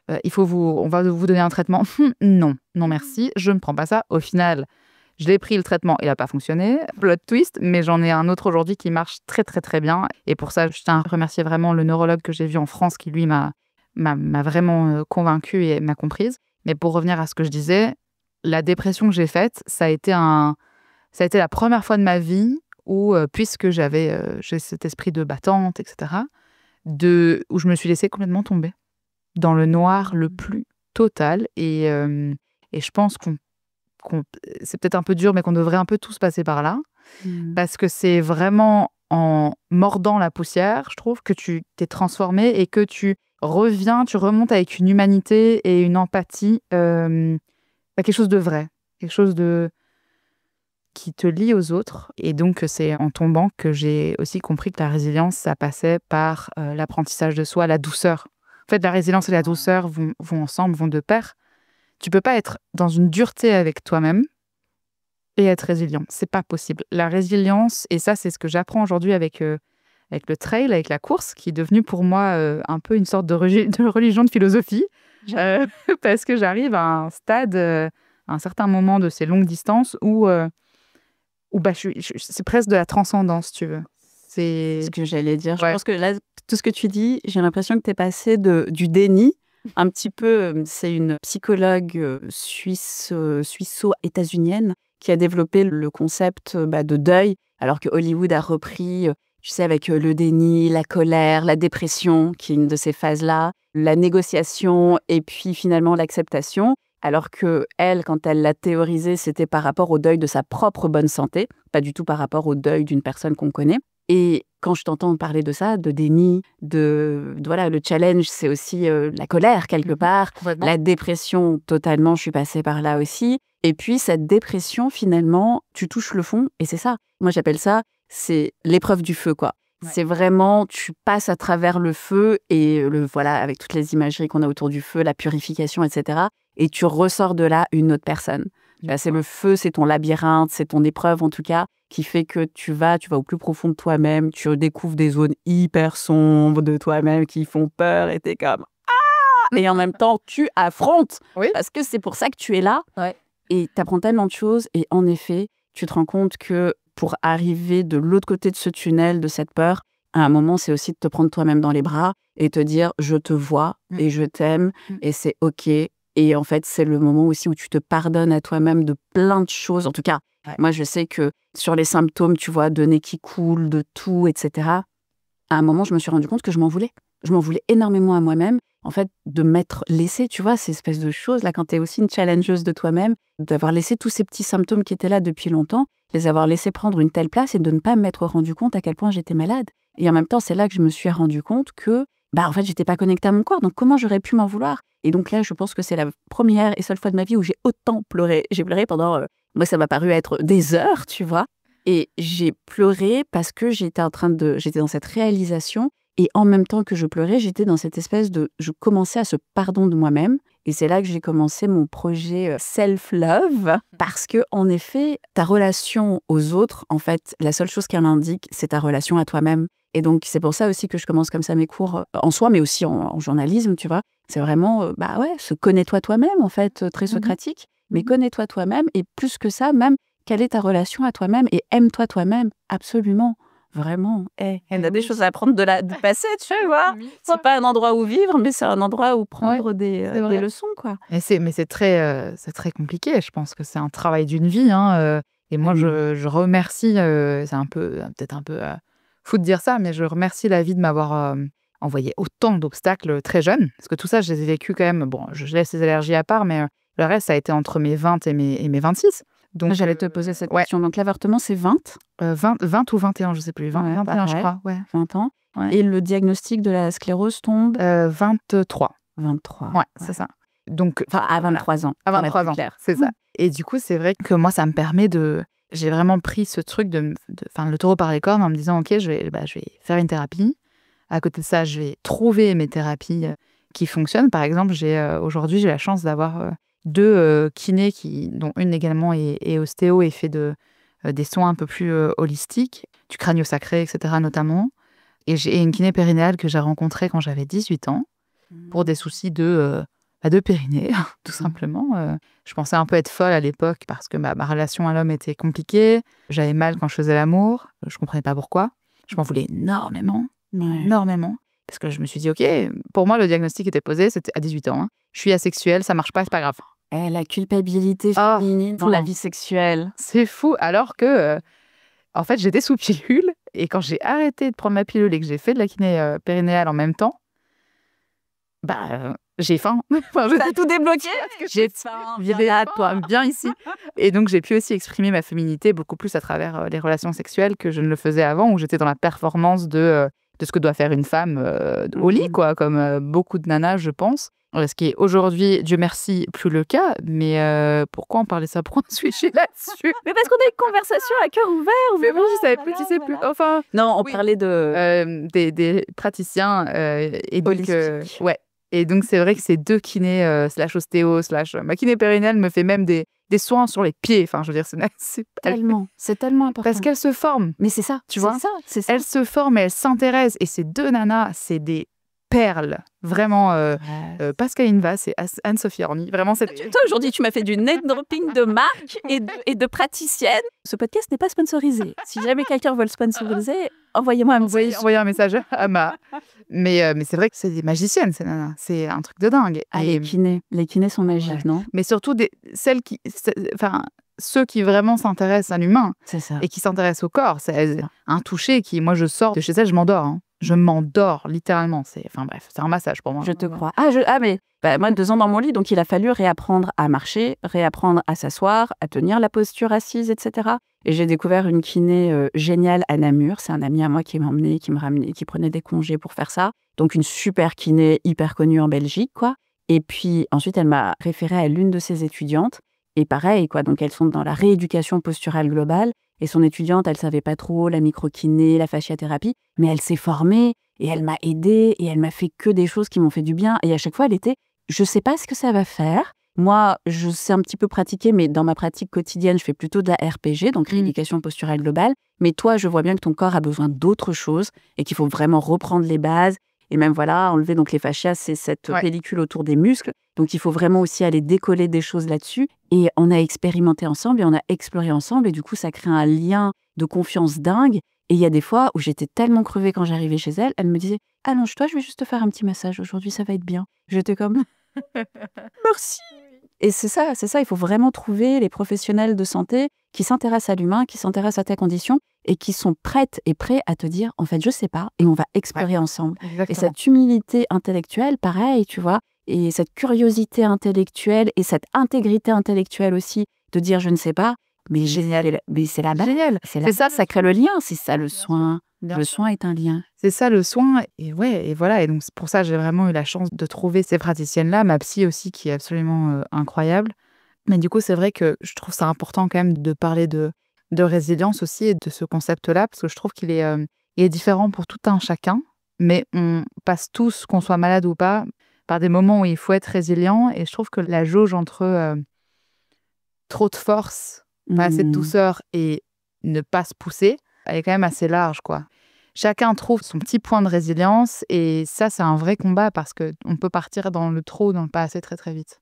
on va vous donner un traitement. Non, merci, je ne prends pas ça. Au final, je l'ai pris le traitement, il n'a pas fonctionné. Plot twist, mais j'en ai un autre aujourd'hui qui marche très, très, très bien. Et pour ça, je tiens à remercier vraiment le neurologue que j'ai vu en France qui, lui, m'a vraiment convaincue et m'a comprise. Mais pour revenir à ce que je disais, la dépression que j'ai faite, ça a été la première fois de ma vie où, puisque j'ai cet esprit de battante, etc., où je me suis laissée complètement tomber dans le noir le plus total. Et je pense c'est peut-être un peu dur, mais qu'on devrait un peu tous passer par là. Parce que c'est vraiment en mordant la poussière, je trouve, que tu t'es transformé et que tu remontes avec une humanité et une empathie, quelque chose de vrai, quelque chose qui te lie aux autres. Et donc, c'est en tombant que j'ai aussi compris que la résilience, ça passait par l'apprentissage de soi, la douceur. En fait, la résilience et la douceur vont ensemble, vont de pair. Tu peux pas être dans une dureté avec toi-même et être résilient. C'est pas possible. La résilience, et ça, c'est ce que j'apprends aujourd'hui avec le trail, avec la course, qui est devenue pour moi un peu une sorte de religion de philosophie, parce que j'arrive à un stade, à un certain moment de ces longues distances où c'est presque de la transcendance, tu veux. C'est ce que j'allais dire. Ouais. Je pense que là, tout ce que tu dis, j'ai l'impression que tu es passé du déni. Un petit peu, c'est une psychologue suisso-états-unienne qui a développé le concept de deuil, alors que Hollywood a repris, tu sais, avec le déni, la colère, la dépression, qui est une de ces phases-là, la négociation et puis finalement l'acceptation. Alors que elle, quand elle l'a théorisé, c'était par rapport au deuil de sa propre bonne santé, pas du tout par rapport au deuil d'une personne qu'on connaît. Et quand je t'entends parler de ça, de déni, voilà, le challenge, c'est aussi la colère quelque part, la dépression totalement, je suis passée par là aussi. Et puis cette dépression, finalement, tu touches le fond et c'est ça. Moi, j'appelle ça, c'est l'épreuve du feu, quoi. Ouais. C'est vraiment, tu passes à travers le feu et voilà, avec toutes les imageries qu'on a autour du feu, la purification, etc. Et tu ressors de là une autre personne. C'est le feu, c'est ton labyrinthe, c'est ton épreuve en tout cas, qui fait que tu vas au plus profond de toi-même, tu découvres des zones hyper sombres de toi-même qui font peur et t'es comme « Ah !» Et en même temps, tu affrontes, parce que c'est pour ça que tu es là. Ouais. Et t'apprends tellement de choses et en effet, tu te rends compte que pour arriver de l'autre côté de ce tunnel, de cette peur, à un moment, c'est aussi de te prendre toi-même dans les bras et te dire « Je te vois et je t'aime et c'est OK ». Et en fait, c'est le moment aussi où tu te pardonnes à toi-même de plein de choses. En tout cas, moi, je sais que sur les symptômes, tu vois, de nez qui coule, de tout, etc. À un moment, je me suis rendu compte que je m'en voulais. Je m'en voulais énormément à moi-même. En fait, de m'être laissé, tu vois, ces espèces de choses, là, quand tu es aussi une challengeuse de toi-même, d'avoir laissé tous ces petits symptômes qui étaient là depuis longtemps, les avoir laissés prendre une telle place et de ne pas m'être rendu compte à quel point j'étais malade. Et en même temps, c'est là que je me suis rendu compte que, en fait, j'étais pas connectée à mon corps. Donc, comment j'aurais pu m'en vouloir ? Et donc là, je pense que c'est la première et seule fois de ma vie où j'ai autant pleuré. J'ai pleuré pendant, moi, ça m'a paru être des heures, tu vois. Et j'ai pleuré parce que j'étais dans cette réalisation. Et en même temps que je pleurais, j'étais dans cette espèce je commençais à ce pardon de moi-même. Et c'est là que j'ai commencé mon projet self-love. Parce que, en effet, ta relation aux autres, en fait, la seule chose qu'elle indique, c'est ta relation à toi-même. Et donc, c'est pour ça aussi que je commence comme ça mes cours en soi, mais aussi en journalisme, tu vois. C'est vraiment, se connais-toi toi-même, en fait, très socratique. Mais connais-toi toi-même. Et plus que ça, même, quelle est ta relation à toi-même et aime-toi toi-même, absolument. Vraiment, il y a des choses à apprendre du passé, tu vois. C'est pas un endroit où vivre, mais c'est un endroit où prendre des leçons, quoi. Mais c'est très compliqué. Je pense que c'est un travail d'une vie. Et moi, je remercie, c'est peut-être un peu fou de dire ça, mais je remercie la vie de m'avoir envoyé autant d'obstacles très jeune. Parce que tout ça, je les ai vécus quand même. Bon, je laisse les allergies à part, mais le reste, ça a été entre mes 20 et mes 26. Donc, j'allais te poser cette ouais. question. Donc, l'avortement, c'est 20 20 ou 21, je sais plus. 21, je crois. Ouais. 20 ans. Ouais. Et le diagnostic de la sclérose tombe 23. 23. Ouais, c'est ça. Donc, à 23 ans. À 23 ans, c'est ça. Et du coup, c'est vrai que moi, ça me permet de... J'ai vraiment pris ce truc le taureau par les cornes en me disant, OK, je vais faire une thérapie. À côté de ça, je vais trouver mes thérapies qui fonctionnent. Par exemple, aujourd'hui, j'ai la chance d'avoir 2 kinés, dont une également est ostéo et fait des soins un peu plus holistiques, du crânio-sacré, etc. notamment. Et j'ai une kiné périnéale que j'ai rencontrée quand j'avais 18 ans pour des soucis de périnée, tout simplement. Je pensais un peu être folle à l'époque parce que ma relation à l'homme était compliquée. J'avais mal quand je faisais l'amour. Je comprenais pas pourquoi. Je m'en voulais énormément. Énormément. Parce que je me suis dit, OK, pour moi, le diagnostic était posé, c'était à 18 ans. Hein. Je suis asexuelle, ça marche pas, c'est pas grave. La culpabilité féminine dans la vie sexuelle. C'est fou. Alors que, en fait, j'étais sous pilule. Et quand j'ai arrêté de prendre ma pilule et que j'ai fait de la kiné périnéale en même temps, j'ai faim. T'as tout débloqué. J'ai faim. Viens ici. Et donc, j'ai pu aussi exprimer ma féminité beaucoup plus à travers les relations sexuelles que je ne le faisais avant, où j'étais dans la performance de ce que doit faire une femme au lit, quoi, comme beaucoup de nanas, je pense. Ce qui est aujourd'hui, Dieu merci, plus le cas. Mais pourquoi on parlait ça? Pourquoi on switchait là-dessus? Mais parce qu'on a une conversation à cœur ouvert. Mais moi, je savais plus, tu sais plus. Enfin, non, on parlait de des praticiens et donc holistiques. Et donc c'est vrai que ces 2 kinés / ostéo / ma kiné périnéale me fait même des soins sur les pieds. Enfin, je veux dire, c'est tellement important. Parce qu'elle se forme. Mais c'est ça, tu vois. C'est ça. Elle se forme et elle s'intéresse. Et ces 2 nanas, c'est des perles. Vraiment, Pascaline Vasse et Anne-Sophie Orny. Vraiment, c'est... Toi, aujourd'hui, tu m'as fait du name dropping de marque et de praticienne. Ce podcast n'est pas sponsorisé. Si jamais quelqu'un veut le sponsoriser, envoyez-moi un message. Envoyez un message à Ma. Mais c'est vrai que c'est des magiciennes, ces nanas. C'est un truc de dingue. Les kinés sont magiques, non? Mais surtout, ceux qui vraiment s'intéressent à l'humain. C'est ça. Et qui s'intéressent au corps. C'est un toucher qui, moi, je sors de chez elle, je m'endors. Hein. Je m'endors, littéralement. C'est un massage pour moi. Je te crois. Mais moi, 2 ans dans mon lit, donc il a fallu réapprendre à marcher, réapprendre à s'asseoir, à tenir la posture assise, etc. Et j'ai découvert une kiné géniale à Namur. C'est un ami à moi qui m'a emmené, qui me ramenait, qui prenait des congés pour faire ça. Donc une super kiné hyper connue en Belgique, quoi. Et puis ensuite, elle m'a référée à l'une de ses étudiantes. Et pareil, quoi. Donc elles sont dans la rééducation posturale globale. Et son étudiante, elle savait pas trop la microkiné, la fasciathérapie, mais elle s'est formée et elle m'a aidée et elle m'a fait que des choses qui m'ont fait du bien. Et à chaque fois, elle était, je sais pas ce que ça va faire. Moi, je sais un petit peu pratiquer, mais dans ma pratique quotidienne, je fais plutôt de la RPG, donc rééducation posturale globale. Mais toi, je vois bien que ton corps a besoin d'autre chose et qu'il faut vraiment reprendre les bases. Et même, enlever donc les fascias, c'est cette pellicule autour des muscles. Donc, il faut vraiment aussi aller décoller des choses là-dessus. Et on a expérimenté ensemble et on a exploré ensemble. Et du coup, ça crée un lien de confiance dingue. Et il y a des fois où j'étais tellement crevée quand j'arrivais chez elle, elle me disait « Allonge-toi, je vais juste te faire un petit massage. Aujourd'hui, ça va être bien. » J'étais comme « Merci !» Et c'est ça. Il faut vraiment trouver les professionnels de santé qui s'intéressent à l'humain, qui s'intéressent à tes conditions et qui sont prêtes et prêts à te dire « En fait, je sais pas. » Et on va explorer ensemble. Exactement. Et cette humilité intellectuelle, pareil, tu vois. Et cette curiosité intellectuelle et cette intégrité intellectuelle aussi de dire je ne sais pas, mais génial, mais c'est la base. Génial. C'est ça crée le lien, c'est ça le soin. Le soin est un lien. C'est ça le soin, et voilà. Et donc pour ça, j'ai vraiment eu la chance de trouver ces praticiennes-là, ma psy aussi qui est absolument incroyable. Mais du coup, c'est vrai que je trouve ça important quand même de parler de résilience aussi et de ce concept-là, parce que je trouve qu'il est différent pour tout un chacun, mais on passe tous, qu'on soit malade ou pas, par des moments où il faut être résilient. Et je trouve que la jauge entre trop de force, pas assez de douceur et ne pas se pousser, elle est quand même assez large, quoi. Chacun trouve son petit point de résilience et ça, c'est un vrai combat parce qu'on peut partir dans le trop ou dans le pas assez très, très vite.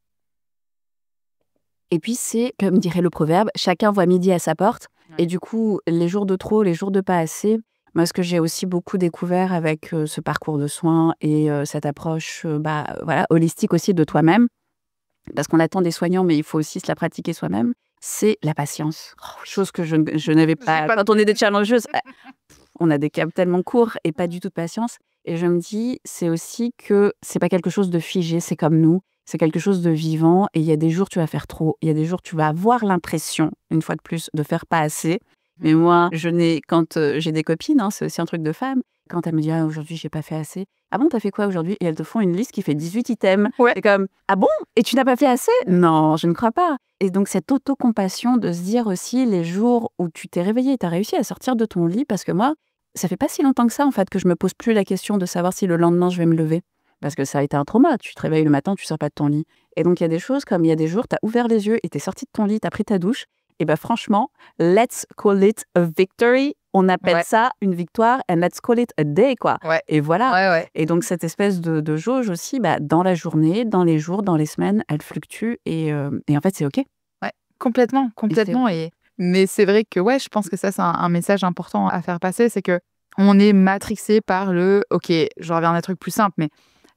Et puis, c'est, comme dirait le proverbe, chacun voit midi à sa porte. Ouais. Et du coup, les jours de trop, les jours de pas assez, moi, ce que j'ai aussi beaucoup découvert avec ce parcours de soins et cette approche holistique aussi de toi-même, parce qu'on attend des soignants, mais il faut aussi se la pratiquer soi-même, c'est la patience. Chose que je n'avais pas. Quand on est des challengeuses, on a des câbles tellement courts et pas du tout de patience. Et je me dis, c'est aussi que c'est pas quelque chose de figé, c'est comme nous. c'est quelque chose de vivant et il y a des jours tu vas faire trop, il y a des jours tu vas avoir l'impression, une fois de plus, de faire pas assez. Mais moi, quand j'ai des copines, c'est aussi un truc de femme, quand elles me disent « Ah, aujourd'hui, j'ai pas fait assez ». « Ah bon, t'as fait quoi aujourd'hui ?» Et elles te font une liste qui fait 18 items. Ouais. C'est comme « Ah bon ? Et tu n'as pas fait assez ?» Non, je ne crois pas. Et donc, cette autocompassion de se dire aussi les jours où tu t'es réveillé et tu as réussi à sortir de ton lit, parce que moi, ça fait pas si longtemps que ça, en fait, que je me pose plus la question de savoir si le lendemain, je vais me lever. Parce que ça a été un trauma. Tu te réveilles le matin, tu sors pas de ton lit. Et donc, il y a des choses comme il y a des jours, tu as ouvert les yeux et tu es sorti de ton lit, tu as pris ta douche. Et bien, franchement, let's call it a victory. On appelle ça une victoire and let's call it a day, quoi. Ouais. Et voilà. Ouais. Et donc, cette espèce de jauge aussi, dans la journée, dans les jours, dans les semaines, elle fluctue. Et en fait, c'est OK. Ouais, complètement. Mais c'est vrai que, je pense que ça, c'est un message important à faire passer. C'est que on est matrixé par OK, je reviens à un truc plus simple, mais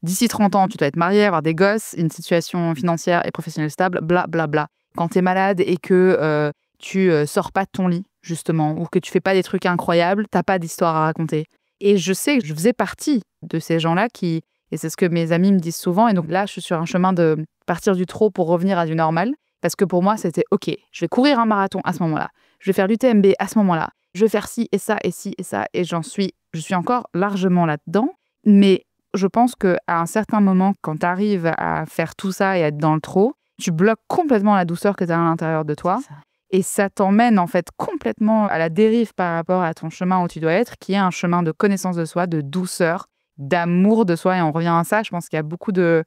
d'ici 30 ans, tu dois être marié, avoir des gosses, une situation financière et professionnelle stable, bla, bla, bla. Quand tu es malade et que tu sors pas de ton lit, justement, ou que tu fais pas des trucs incroyables, t'as pas d'histoire à raconter. Et je sais que je faisais partie de ces gens-là et c'est ce que mes amis me disent souvent, et donc là, je suis sur un chemin de partir du trop pour revenir à du normal, parce que pour moi, c'était OK, je vais courir un marathon à ce moment-là, je vais faire l'UTMB à ce moment-là, je vais faire ci et ça et ci et ça, et je suis encore largement là-dedans, mais je pense qu'à un certain moment, quand tu arrives à faire tout ça et à être dans le trop, tu bloques complètement la douceur que tu as à l'intérieur de toi. Et ça t'emmène en fait complètement à la dérive par rapport à ton chemin où tu dois être, qui est un chemin de connaissance de soi, de douceur, d'amour de soi. Et on revient à ça, je pense qu'il y a beaucoup d'amour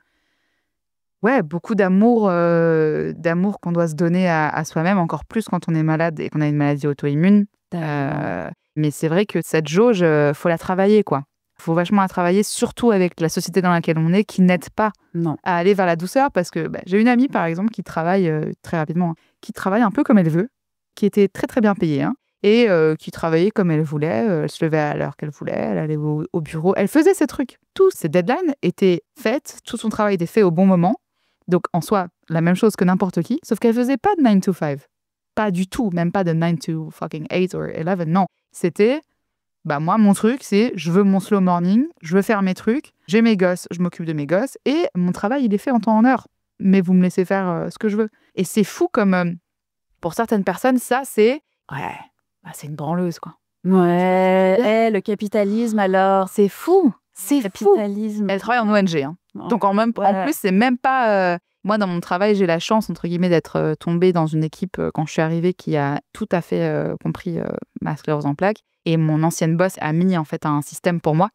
qu'on doit se donner à soi-même, encore plus quand on est malade et qu'on a une maladie auto-immune. Mais c'est vrai que cette jauge, faut la travailler, quoi. Il faut vachement la travailler, surtout avec la société dans laquelle on est, qui n'aide pas à aller vers la douceur. Parce que j'ai une amie, par exemple, qui travaille très rapidement, qui travaille un peu comme elle veut, qui était très très bien payée, et qui travaillait comme elle voulait. Elle se levait à l'heure qu'elle voulait, elle allait au bureau, elle faisait ses trucs. Tous ses deadlines étaient faites, tout son travail était fait au bon moment. Donc en soi, la même chose que n'importe qui, sauf qu'elle faisait pas de 9 to 5. Pas du tout, même pas de 9 to fucking 8 or 11. Non, c'était... moi, mon truc, c'est je veux mon slow morning, je veux faire mes trucs, j'ai mes gosses, je m'occupe de mes gosses, et mon travail, il est fait en temps en heure. Mais vous me laissez faire ce que je veux. Et c'est fou comme, pour certaines personnes, ça, c'est... c'est une branleuse, quoi. Ouais, le capitalisme, alors. C'est fou. C'est capitalisme. Fou. Elle travaille en ONG. Donc, en plus, c'est même pas... Moi, dans mon travail, j'ai la chance, entre guillemets, d'être tombée dans une équipe, quand je suis arrivée, qui a tout à fait compris ma sclérose en plaques. Et mon ancienne boss a mis en fait un système pour moi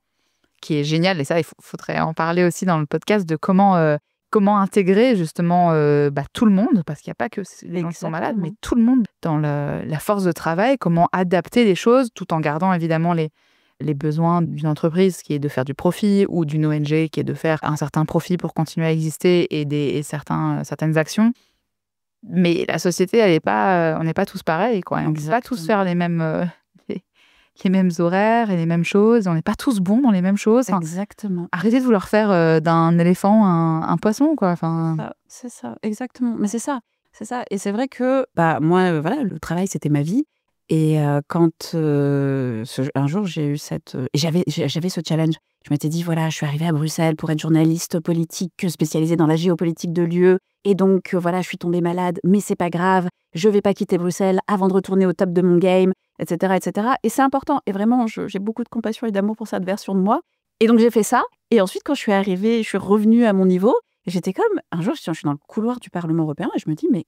qui est génial. Et ça, il faudrait en parler aussi dans le podcast de comment intégrer justement tout le monde, parce qu'il n'y a pas que les gens qui sont malades, mais tout le monde dans la force de travail, comment adapter les choses tout en gardant évidemment les besoins d'une entreprise qui est de faire du profit ou d'une ONG qui est de faire un certain profit pour continuer à exister et certaines actions. Mais la société, on n'est pas tous pareils, quoi. On ne peut pas tous faire les mêmes horaires et les mêmes choses. On n'est pas tous bons dans les mêmes choses. Exactement. Arrêtez de vouloir faire d'un éléphant un poisson, quoi. C'est ça, exactement. Mais c'est ça. Et c'est vrai que moi, le travail, c'était ma vie. Et quand un jour, j'ai eu j'avais ce challenge. Je m'étais dit, voilà, je suis arrivée à Bruxelles pour être journaliste politique spécialisée dans la géopolitique de l'UE. Et donc, je suis tombée malade, mais c'est pas grave. Je vais pas quitter Bruxelles avant de retourner au top de mon game, etc., etc. Et c'est important. Et vraiment, j'ai beaucoup de compassion et d'amour pour cette version de moi. Et donc, j'ai fait ça. Et ensuite, quand je suis arrivée, je suis revenue à mon niveau. J'étais comme, un jour, je suis dans le couloir du Parlement européen et je me dis, mais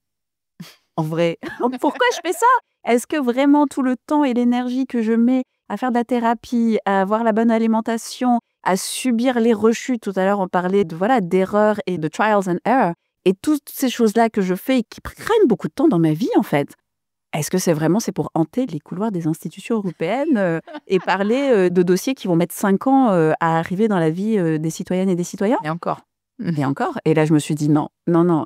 en vrai, pourquoi je fais ça ? Est-ce que vraiment tout le temps et l'énergie que je mets à faire de la thérapie, à avoir la bonne alimentation, à subir les rechutes, tout à l'heure on parlait d'erreurs et de trials and errors, et toutes ces choses-là que je fais et qui prennent beaucoup de temps dans ma vie en fait, est-ce que c'est pour hanter les couloirs des institutions européennes et parler de dossiers qui vont mettre 5 ans à arriver dans la vie des citoyennes et des citoyens ? Et encore. Et là, je me suis dit non.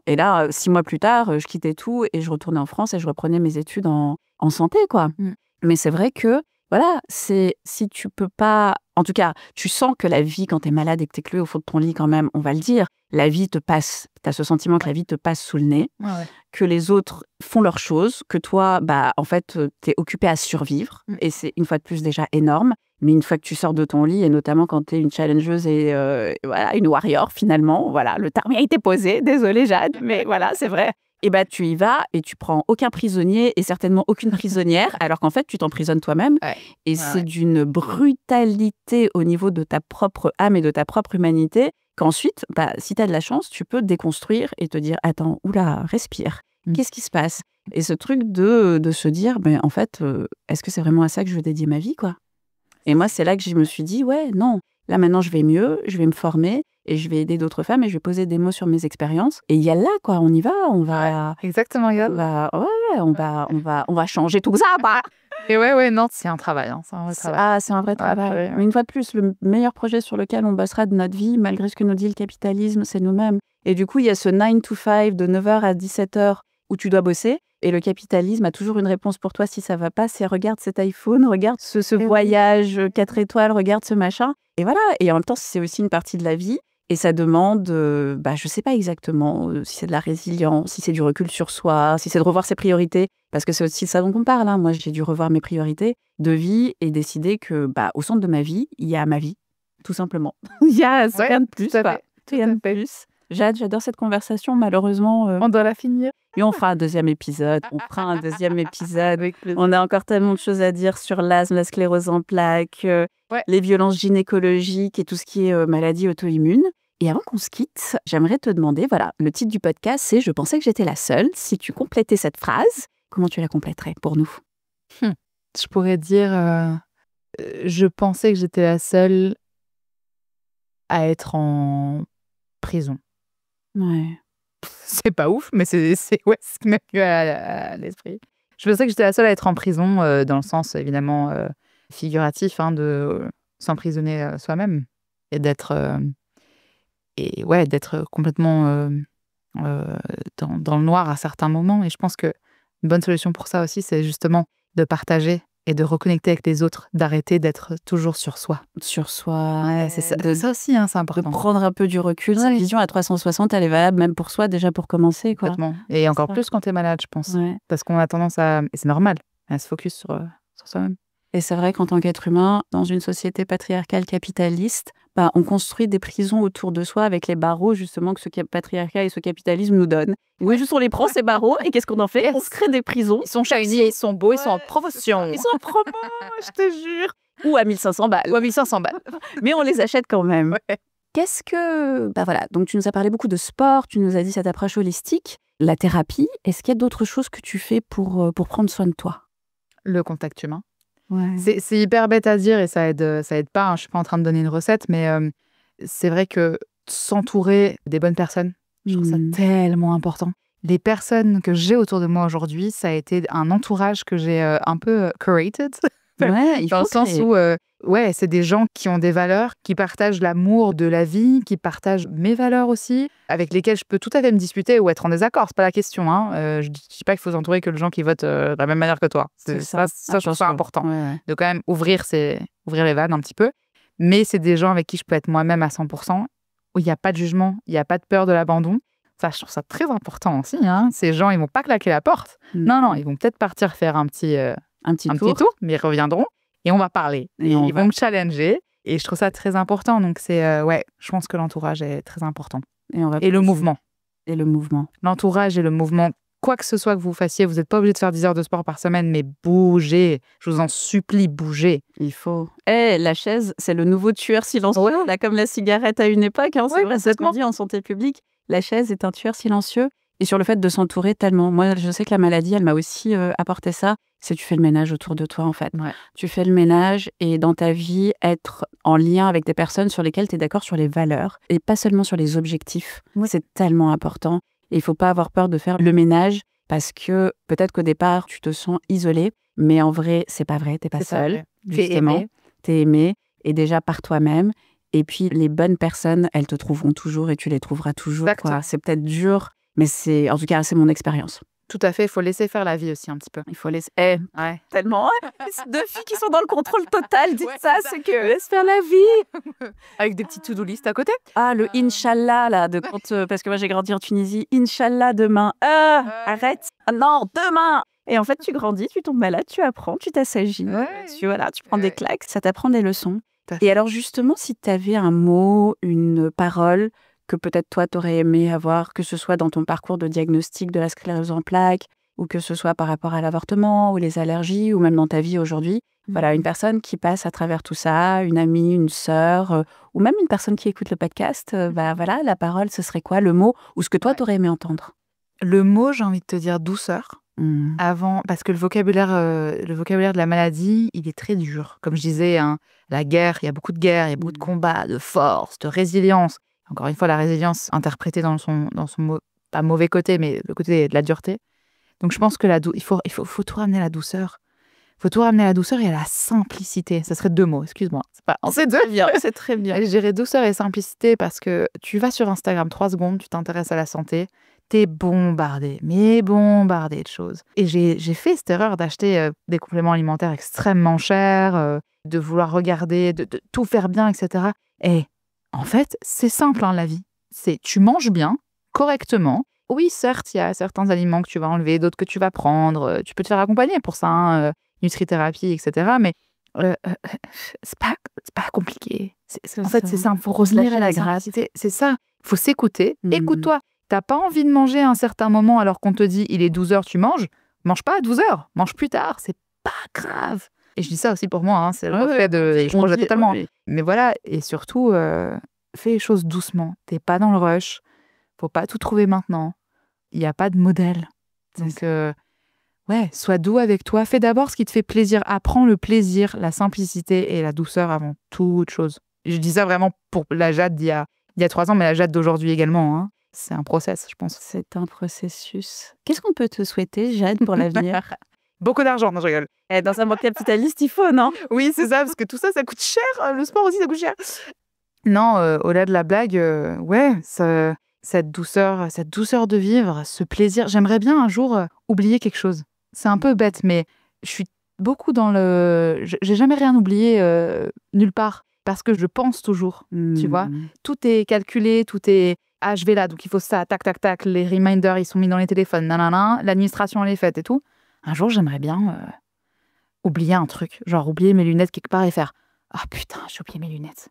Et là, 6 mois plus tard, je quittais tout et je retournais en France et je reprenais mes études en santé, quoi. Mais c'est vrai que, si tu peux pas... En tout cas, tu sens que la vie, quand t'es malade et que t'es cloué au fond de ton lit quand même, on va le dire, la vie te passe. T'as ce sentiment que la vie te passe sous le nez, que les autres font leurs choses, que toi, en fait, t'es occupé à survivre. Et c'est, une fois de plus, déjà énorme. Mais une fois que tu sors de ton lit, et notamment quand tu es une challengeuse et voilà, une warrior finalement, voilà, le terme a été posé, désolée Jade, mais voilà, c'est vrai. Et bah tu y vas et tu prends aucun prisonnier et certainement aucune prisonnière, alors qu'en fait tu t'emprisonnes toi-même. Ouais. Et c'est d'une brutalité au niveau de ta propre âme et de ta propre humanité qu'ensuite, bah, si tu as de la chance, tu peux déconstruire et te dire attends, oula, respire. Qu'est-ce qui se passe? Et ce truc de se dire, ben, en fait, est-ce que c'est vraiment à ça que je veux dédier ma vie, quoi? Et moi, c'est là que je me suis dit, ouais, non, là maintenant, je vais mieux, je vais me former et je vais aider d'autres femmes et je vais poser des mots sur mes expériences. Et il y a là, quoi, on y va, on va... Exactement, On va, ouais, on va changer tout ça, bah. Et ouais, non, c'est un travail. C'est un vrai travail. C'est un vrai travail. Ouais. Mais une fois de plus, le meilleur projet sur lequel on bossera de notre vie, malgré ce que nous dit le capitalisme, c'est nous-mêmes. Et du coup, il y a ce 9 to 5 de 9h à 17h où tu dois bosser. Et le capitalisme a toujours une réponse pour toi si ça va pas. C'est regarde cet iPhone, regarde ce voyage 4 étoiles, regarde ce machin. Et voilà. Et en même temps, c'est aussi une partie de la vie. Et ça demande, je sais pas exactement si c'est de la résilience, si c'est du recul sur soi, si c'est de revoir ses priorités. Parce que c'est aussi de ça dont on parle. Hein. Moi, j'ai dû revoir mes priorités de vie et décider que au centre de ma vie, il y a ma vie, tout simplement. Il y a rien de plus. Rien de plus. Jade, j'adore cette conversation. Malheureusement, on doit la finir. Et on fera un deuxième épisode. On a encore tellement de choses à dire sur l'asthme, la sclérose en plaques, les violences gynécologiques et tout ce qui est maladie auto-immune. Et avant qu'on se quitte, j'aimerais te demander, voilà, le titre du podcast, c'est « Je pensais que j'étais la seule ». Si tu complétais cette phrase, comment tu la compléterais pour nous? Je pourrais dire « Je pensais que j'étais la seule à être en prison ». Ouais. C'est pas ouf, mais c'est ce qui m'est venu à l'esprit. Je pensais que j'étais la seule à être en prison, dans le sens évidemment figuratif, de s'emprisonner soi-même et d'être complètement dans le noir à certains moments. Et je pense que une bonne solution pour ça aussi, c'est justement de partager et de reconnecter avec les autres, d'arrêter d'être toujours sur soi. Sur soi, ouais, c'est ça. Ça aussi, c'est important. De prendre un peu du recul. Cette vision à 360, elle est valable même pour soi, déjà pour commencer. Quoi. Complètement. Et encore plus quand tu es malade, je pense. Ouais. Parce qu'on a tendance et c'est normal, à se focus sur soi-même. Et c'est vrai qu'en tant qu'être humain, dans une société patriarcale capitaliste, on construit des prisons autour de soi avec les barreaux justement que ce patriarcat et ce capitalisme nous donnent. Oui, juste on les prend ces barreaux et qu'est-ce qu'on en fait? On se crée des prisons. Ils sont shiny, ils sont beaux, ils sont en promotion. Ils sont en promo, je te jure. Ou à 1500 balles. Mais on les achète quand même. Ouais. Qu'est-ce que... voilà, donc tu nous as parlé beaucoup de sport, tu nous as dit cette approche holistique. La thérapie, est-ce qu'il y a d'autres choses que tu fais pour prendre soin de toi? Le contact humain. Ouais. C'est hyper bête à dire et ça aide pas. Je suis pas en train de donner une recette, mais c'est vrai que s'entourer des bonnes personnes, je trouve ça tellement important. Les personnes que j'ai autour de moi aujourd'hui, ça a été un entourage que j'ai un peu curated. Ouais, dans le sens où c'est des gens qui ont des valeurs, qui partagent l'amour de la vie, qui partagent mes valeurs aussi, avec lesquelles je peux tout à fait me disputer ou être en désaccord, c'est pas la question. Je dis pas qu'il faut s'entourer que de gens qui votent de la même manière que toi. Ça je trouve ça important. Ouais. De quand même ouvrir les vannes un petit peu. Mais c'est des gens avec qui je peux être moi-même à 100%, où il n'y a pas de jugement, il n'y a pas de peur de l'abandon. Ça, je trouve ça très important aussi. Ces gens, ils vont pas claquer la porte. Non, ils vont peut-être partir faire un petit tour, mais ils reviendront et on va parler. Et ils vont me challenger et je trouve ça très important. Donc, je pense que l'entourage est très important. Et le mouvement. L'entourage et le mouvement. Quoi que ce soit que vous fassiez, vous n'êtes pas obligé de faire 10 heures de sport par semaine, mais bougez. Je vous en supplie, bougez. Il faut. La chaise, c'est le nouveau tueur silencieux. Ouais. Là, comme la cigarette à une époque, c'est vrai, c'est ce qu'on dit en santé publique. La chaise est un tueur silencieux. Et sur le fait de s'entourer tellement. Moi, je sais que la maladie, elle m'a aussi apporté ça. C'est tu fais le ménage autour de toi, en fait. Ouais. Tu fais le ménage et dans ta vie, être en lien avec des personnes sur lesquelles tu es d'accord sur les valeurs et pas seulement sur les objectifs. Ouais. C'est tellement important. Et il ne faut pas avoir peur de faire le ménage parce que peut-être qu'au départ, tu te sens isolé, mais en vrai, c'est pas vrai. Tu n'es pas seul. Justement. Tu es aimé et déjà par toi-même. Et puis, les bonnes personnes, elles te trouveront toujours et tu les trouveras toujours. Quoi. C'est peut-être dur. Mais en tout cas, c'est mon expérience. Tout à fait, il faut laisser faire la vie aussi un petit peu. Il faut laisser... tellement. Deux filles qui sont dans le contrôle total, dites ça, c'est que laisse faire la vie. Avec des petits to-do list à côté. Le Inch'Allah, là, parce que moi j'ai grandi en Tunisie. Inch'Allah, demain. Arrête. Non, demain. Et en fait, tu grandis, tu tombes malade, tu apprends, tu t'assagis, tu prends des claques, ça t'apprend des leçons. Et alors justement, si tu avais un mot, une parole que peut-être toi, tu aurais aimé avoir, que ce soit dans ton parcours de diagnostic de la sclérose en plaques, ou que ce soit par rapport à l'avortement, ou les allergies, ou même dans ta vie aujourd'hui, voilà, une personne qui passe à travers tout ça, une amie, une sœur, ou même une personne qui écoute le podcast, voilà, la parole, ce serait quoi, le mot, ou ce que toi, tu aurais aimé entendre? Le mot, j'ai envie de te dire douceur. Avant, parce que le vocabulaire de la maladie, il est très dur. Comme je disais, hein, la guerre, il y a beaucoup de guerres, il y a beaucoup de combats, de force, de résilience. Encore une fois, la résilience interprétée dans son pas mauvais côté, mais le côté de la dureté. Donc je pense que il faut tout ramener à la douceur. Il faut tout ramener à la douceur et à la simplicité. Ça serait 2 mots, excuse-moi. C'est très bien, c'est très bien. Je dirais douceur et simplicité parce que tu vas sur Instagram 3 secondes, tu t'intéresses à la santé, t'es bombardé de choses. Et j'ai fait cette erreur d'acheter des compléments alimentaires extrêmement chers, de vouloir regarder, de tout faire bien, etc. Et en fait, c'est simple, hein, la vie. Tu manges bien, correctement. Oui, certes, il y a certains aliments que tu vas enlever, d'autres que tu vas prendre. Tu peux te faire accompagner pour ça, hein, nutrithérapie, etc. Mais c'est pas compliqué. En fait, c'est simple. Il faut revenir à la grâce. C'est ça. Il faut s'écouter. Écoute-toi. T'as pas envie de manger à un certain moment alors qu'on te dit il est 12h, tu manges. Mange pas à 12h. Mange plus tard. C'est pas grave. Et je dis ça aussi pour moi. Hein, c'est le fait de... Je projette totalement. Mais voilà. Et surtout, fais les choses doucement. T'es pas dans le rush. Faut pas tout trouver maintenant. Il n'y a pas de modèle. Donc, sois doux avec toi. Fais d'abord ce qui te fait plaisir. Apprends le plaisir, la simplicité et la douceur avant toute chose. Je dis ça vraiment pour la Jade d'il y a 3 ans, mais la Jade d'aujourd'hui également. Hein. C'est un process, je pense. C'est un processus. Qu'est-ce qu'on peut te souhaiter, Jade, pour l'avenir? Beaucoup d'argent, non, je rigole. Dans un monde capitaliste, il faut, non? Oui, c'est ça, parce que tout ça, ça coûte cher. Le sport aussi, ça coûte cher. Non, au-delà de la blague, cette douceur de vivre, ce plaisir. J'aimerais bien un jour oublier quelque chose. C'est un peu bête, mais je suis beaucoup dans le... J'ai jamais rien oublié nulle part, parce que je pense toujours, tu vois. Tout est calculé, tout est... Ah, je vais là, donc il faut ça, tac, tac, tac. Les reminders, ils sont mis dans les téléphones, nanana. L'administration, elle est faite et tout. Un jour, j'aimerais bien oublier un truc. Genre oublier mes lunettes quelque part et faire « Ah putain, j'ai oublié mes lunettes. »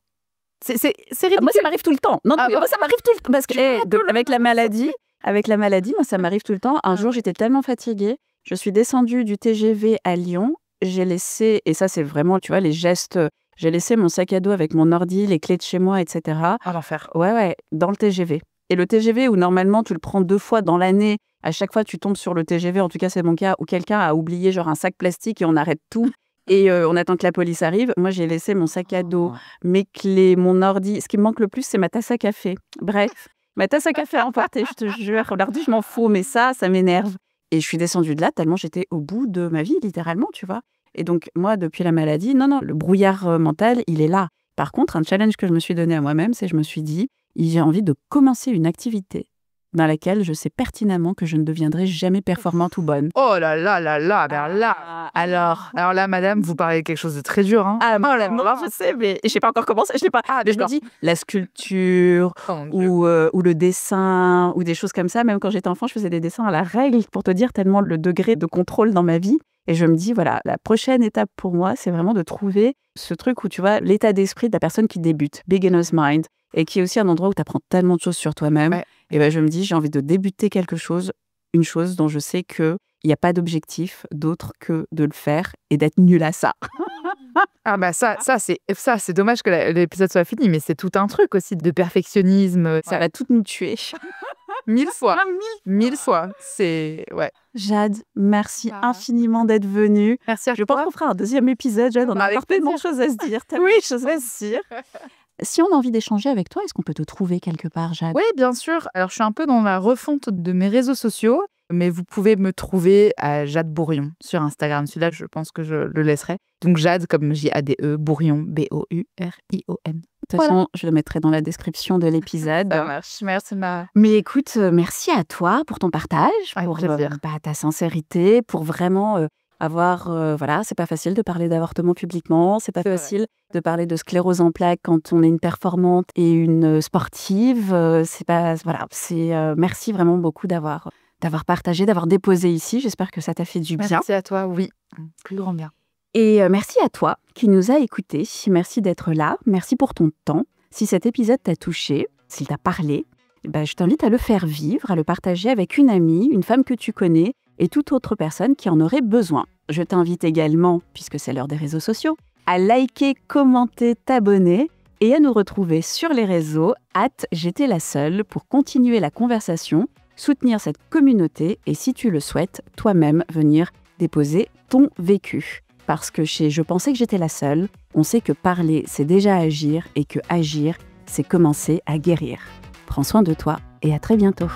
C'est ridicule. Moi, ça m'arrive tout le temps. Non, moi, ça m'arrive tout le temps. Parce que avec la maladie, moi, ça m'arrive tout le temps. Un jour, j'étais tellement fatiguée. Je suis descendue du TGV à Lyon. J'ai laissé, et ça, c'est vraiment, tu vois, les gestes... J'ai laissé mon sac à dos avec mon ordi, les clés de chez moi, etc. À l'enfer. Ouais, dans le TGV. Et le TGV, où normalement, tu le prends 2 fois dans l'année, à chaque fois, tu tombes sur le TGV, en tout cas, c'est mon cas, où quelqu'un a oublié genre un sac plastique et on arrête tout. Et on attend que la police arrive. Moi, j'ai laissé mon sac à dos, mes clés, mon ordi. Ce qui me manque le plus, c'est ma tasse à café. Bref, ma tasse à café à emporter, je te jure. L'ordi, je m'en fous, mais ça m'énerve. Et je suis descendue de là tellement j'étais au bout de ma vie, littéralement, tu vois. Et donc, moi, depuis la maladie, non, le brouillard mental, il est là. Par contre, un challenge que je me suis donné à moi-même, c'est que je me suis dit, j'ai envie de commencer une activité dans laquelle je sais pertinemment que je ne deviendrai jamais performante ou bonne. Oh là là là là, ben là. Alors là, madame, vous parlez de quelque chose de très dur. Hein. Je sais, mais je n'ai pas encore commencé. Je me dis, la sculpture ou le dessin ou des choses comme ça. Même quand j'étais enfant, je faisais des dessins à la règle pour te dire tellement le degré de contrôle dans ma vie. Et je me dis, voilà, la prochaine étape pour moi, c'est vraiment de trouver ce truc où tu vois l'état d'esprit de la personne qui débute, beginner's mind, et qui est aussi un endroit où tu apprends tellement de choses sur toi-même. Ouais. Et ben, je me dis, j'ai envie de débuter quelque chose, une chose dont je sais qu'il n'y a pas d'objectif d'autre que de le faire et d'être nul à ça. Ah bah ça c'est dommage que l'épisode soit fini, mais c'est tout un truc aussi de perfectionnisme. Ça va tout nous tuer. 1000 fois. 1000 fois. C'est... Ouais. Jade, merci infiniment d'être venue. Merci à toi. Je pense qu'on fera un 2e épisode, Jade. On a tellement de choses à se dire. Oui, je sais se dire. Si on a envie d'échanger avec toi, est-ce qu'on peut te trouver quelque part, Jade? Oui, bien sûr. Alors, je suis un peu dans la refonte de mes réseaux sociaux, mais vous pouvez me trouver à Jade Bourrion sur Instagram. Celui-là, je pense que je le laisserai. Donc, Jade, comme J-A-D-E, Bourrion, B-O-U-R-I-O-N. De toute façon, je le mettrai dans la description de l'épisode. Ça marche. Merci, Mais écoute, merci à toi pour ton partage, pour ta sincérité, pour vraiment... avoir, c'est pas facile de parler d'avortement publiquement, c'est pas facile de parler de sclérose en plaques quand on est une performante et une sportive. Merci vraiment beaucoup d'avoir d'avoir partagé, d'avoir déposé ici. J'espère que ça t'a fait du bien. Merci à toi, oui. Plus grand bien. Et merci à toi qui nous a écoutés. Merci d'être là. Merci pour ton temps. Si cet épisode t'a touché, s'il t'a parlé, je t'invite à le faire vivre, à le partager avec une amie, une femme que tu connais et toute autre personne qui en aurait besoin. Je t'invite également, puisque c'est l'heure des réseaux sociaux, à liker, commenter, t'abonner et à nous retrouver sur les réseaux @j'étais la seule pour continuer la conversation, soutenir cette communauté et, si tu le souhaites, toi-même venir déposer ton vécu. Parce que chez Je pensais que j'étais la seule, on sait que parler, c'est déjà agir et que agir, c'est commencer à guérir. Prends soin de toi et à très bientôt.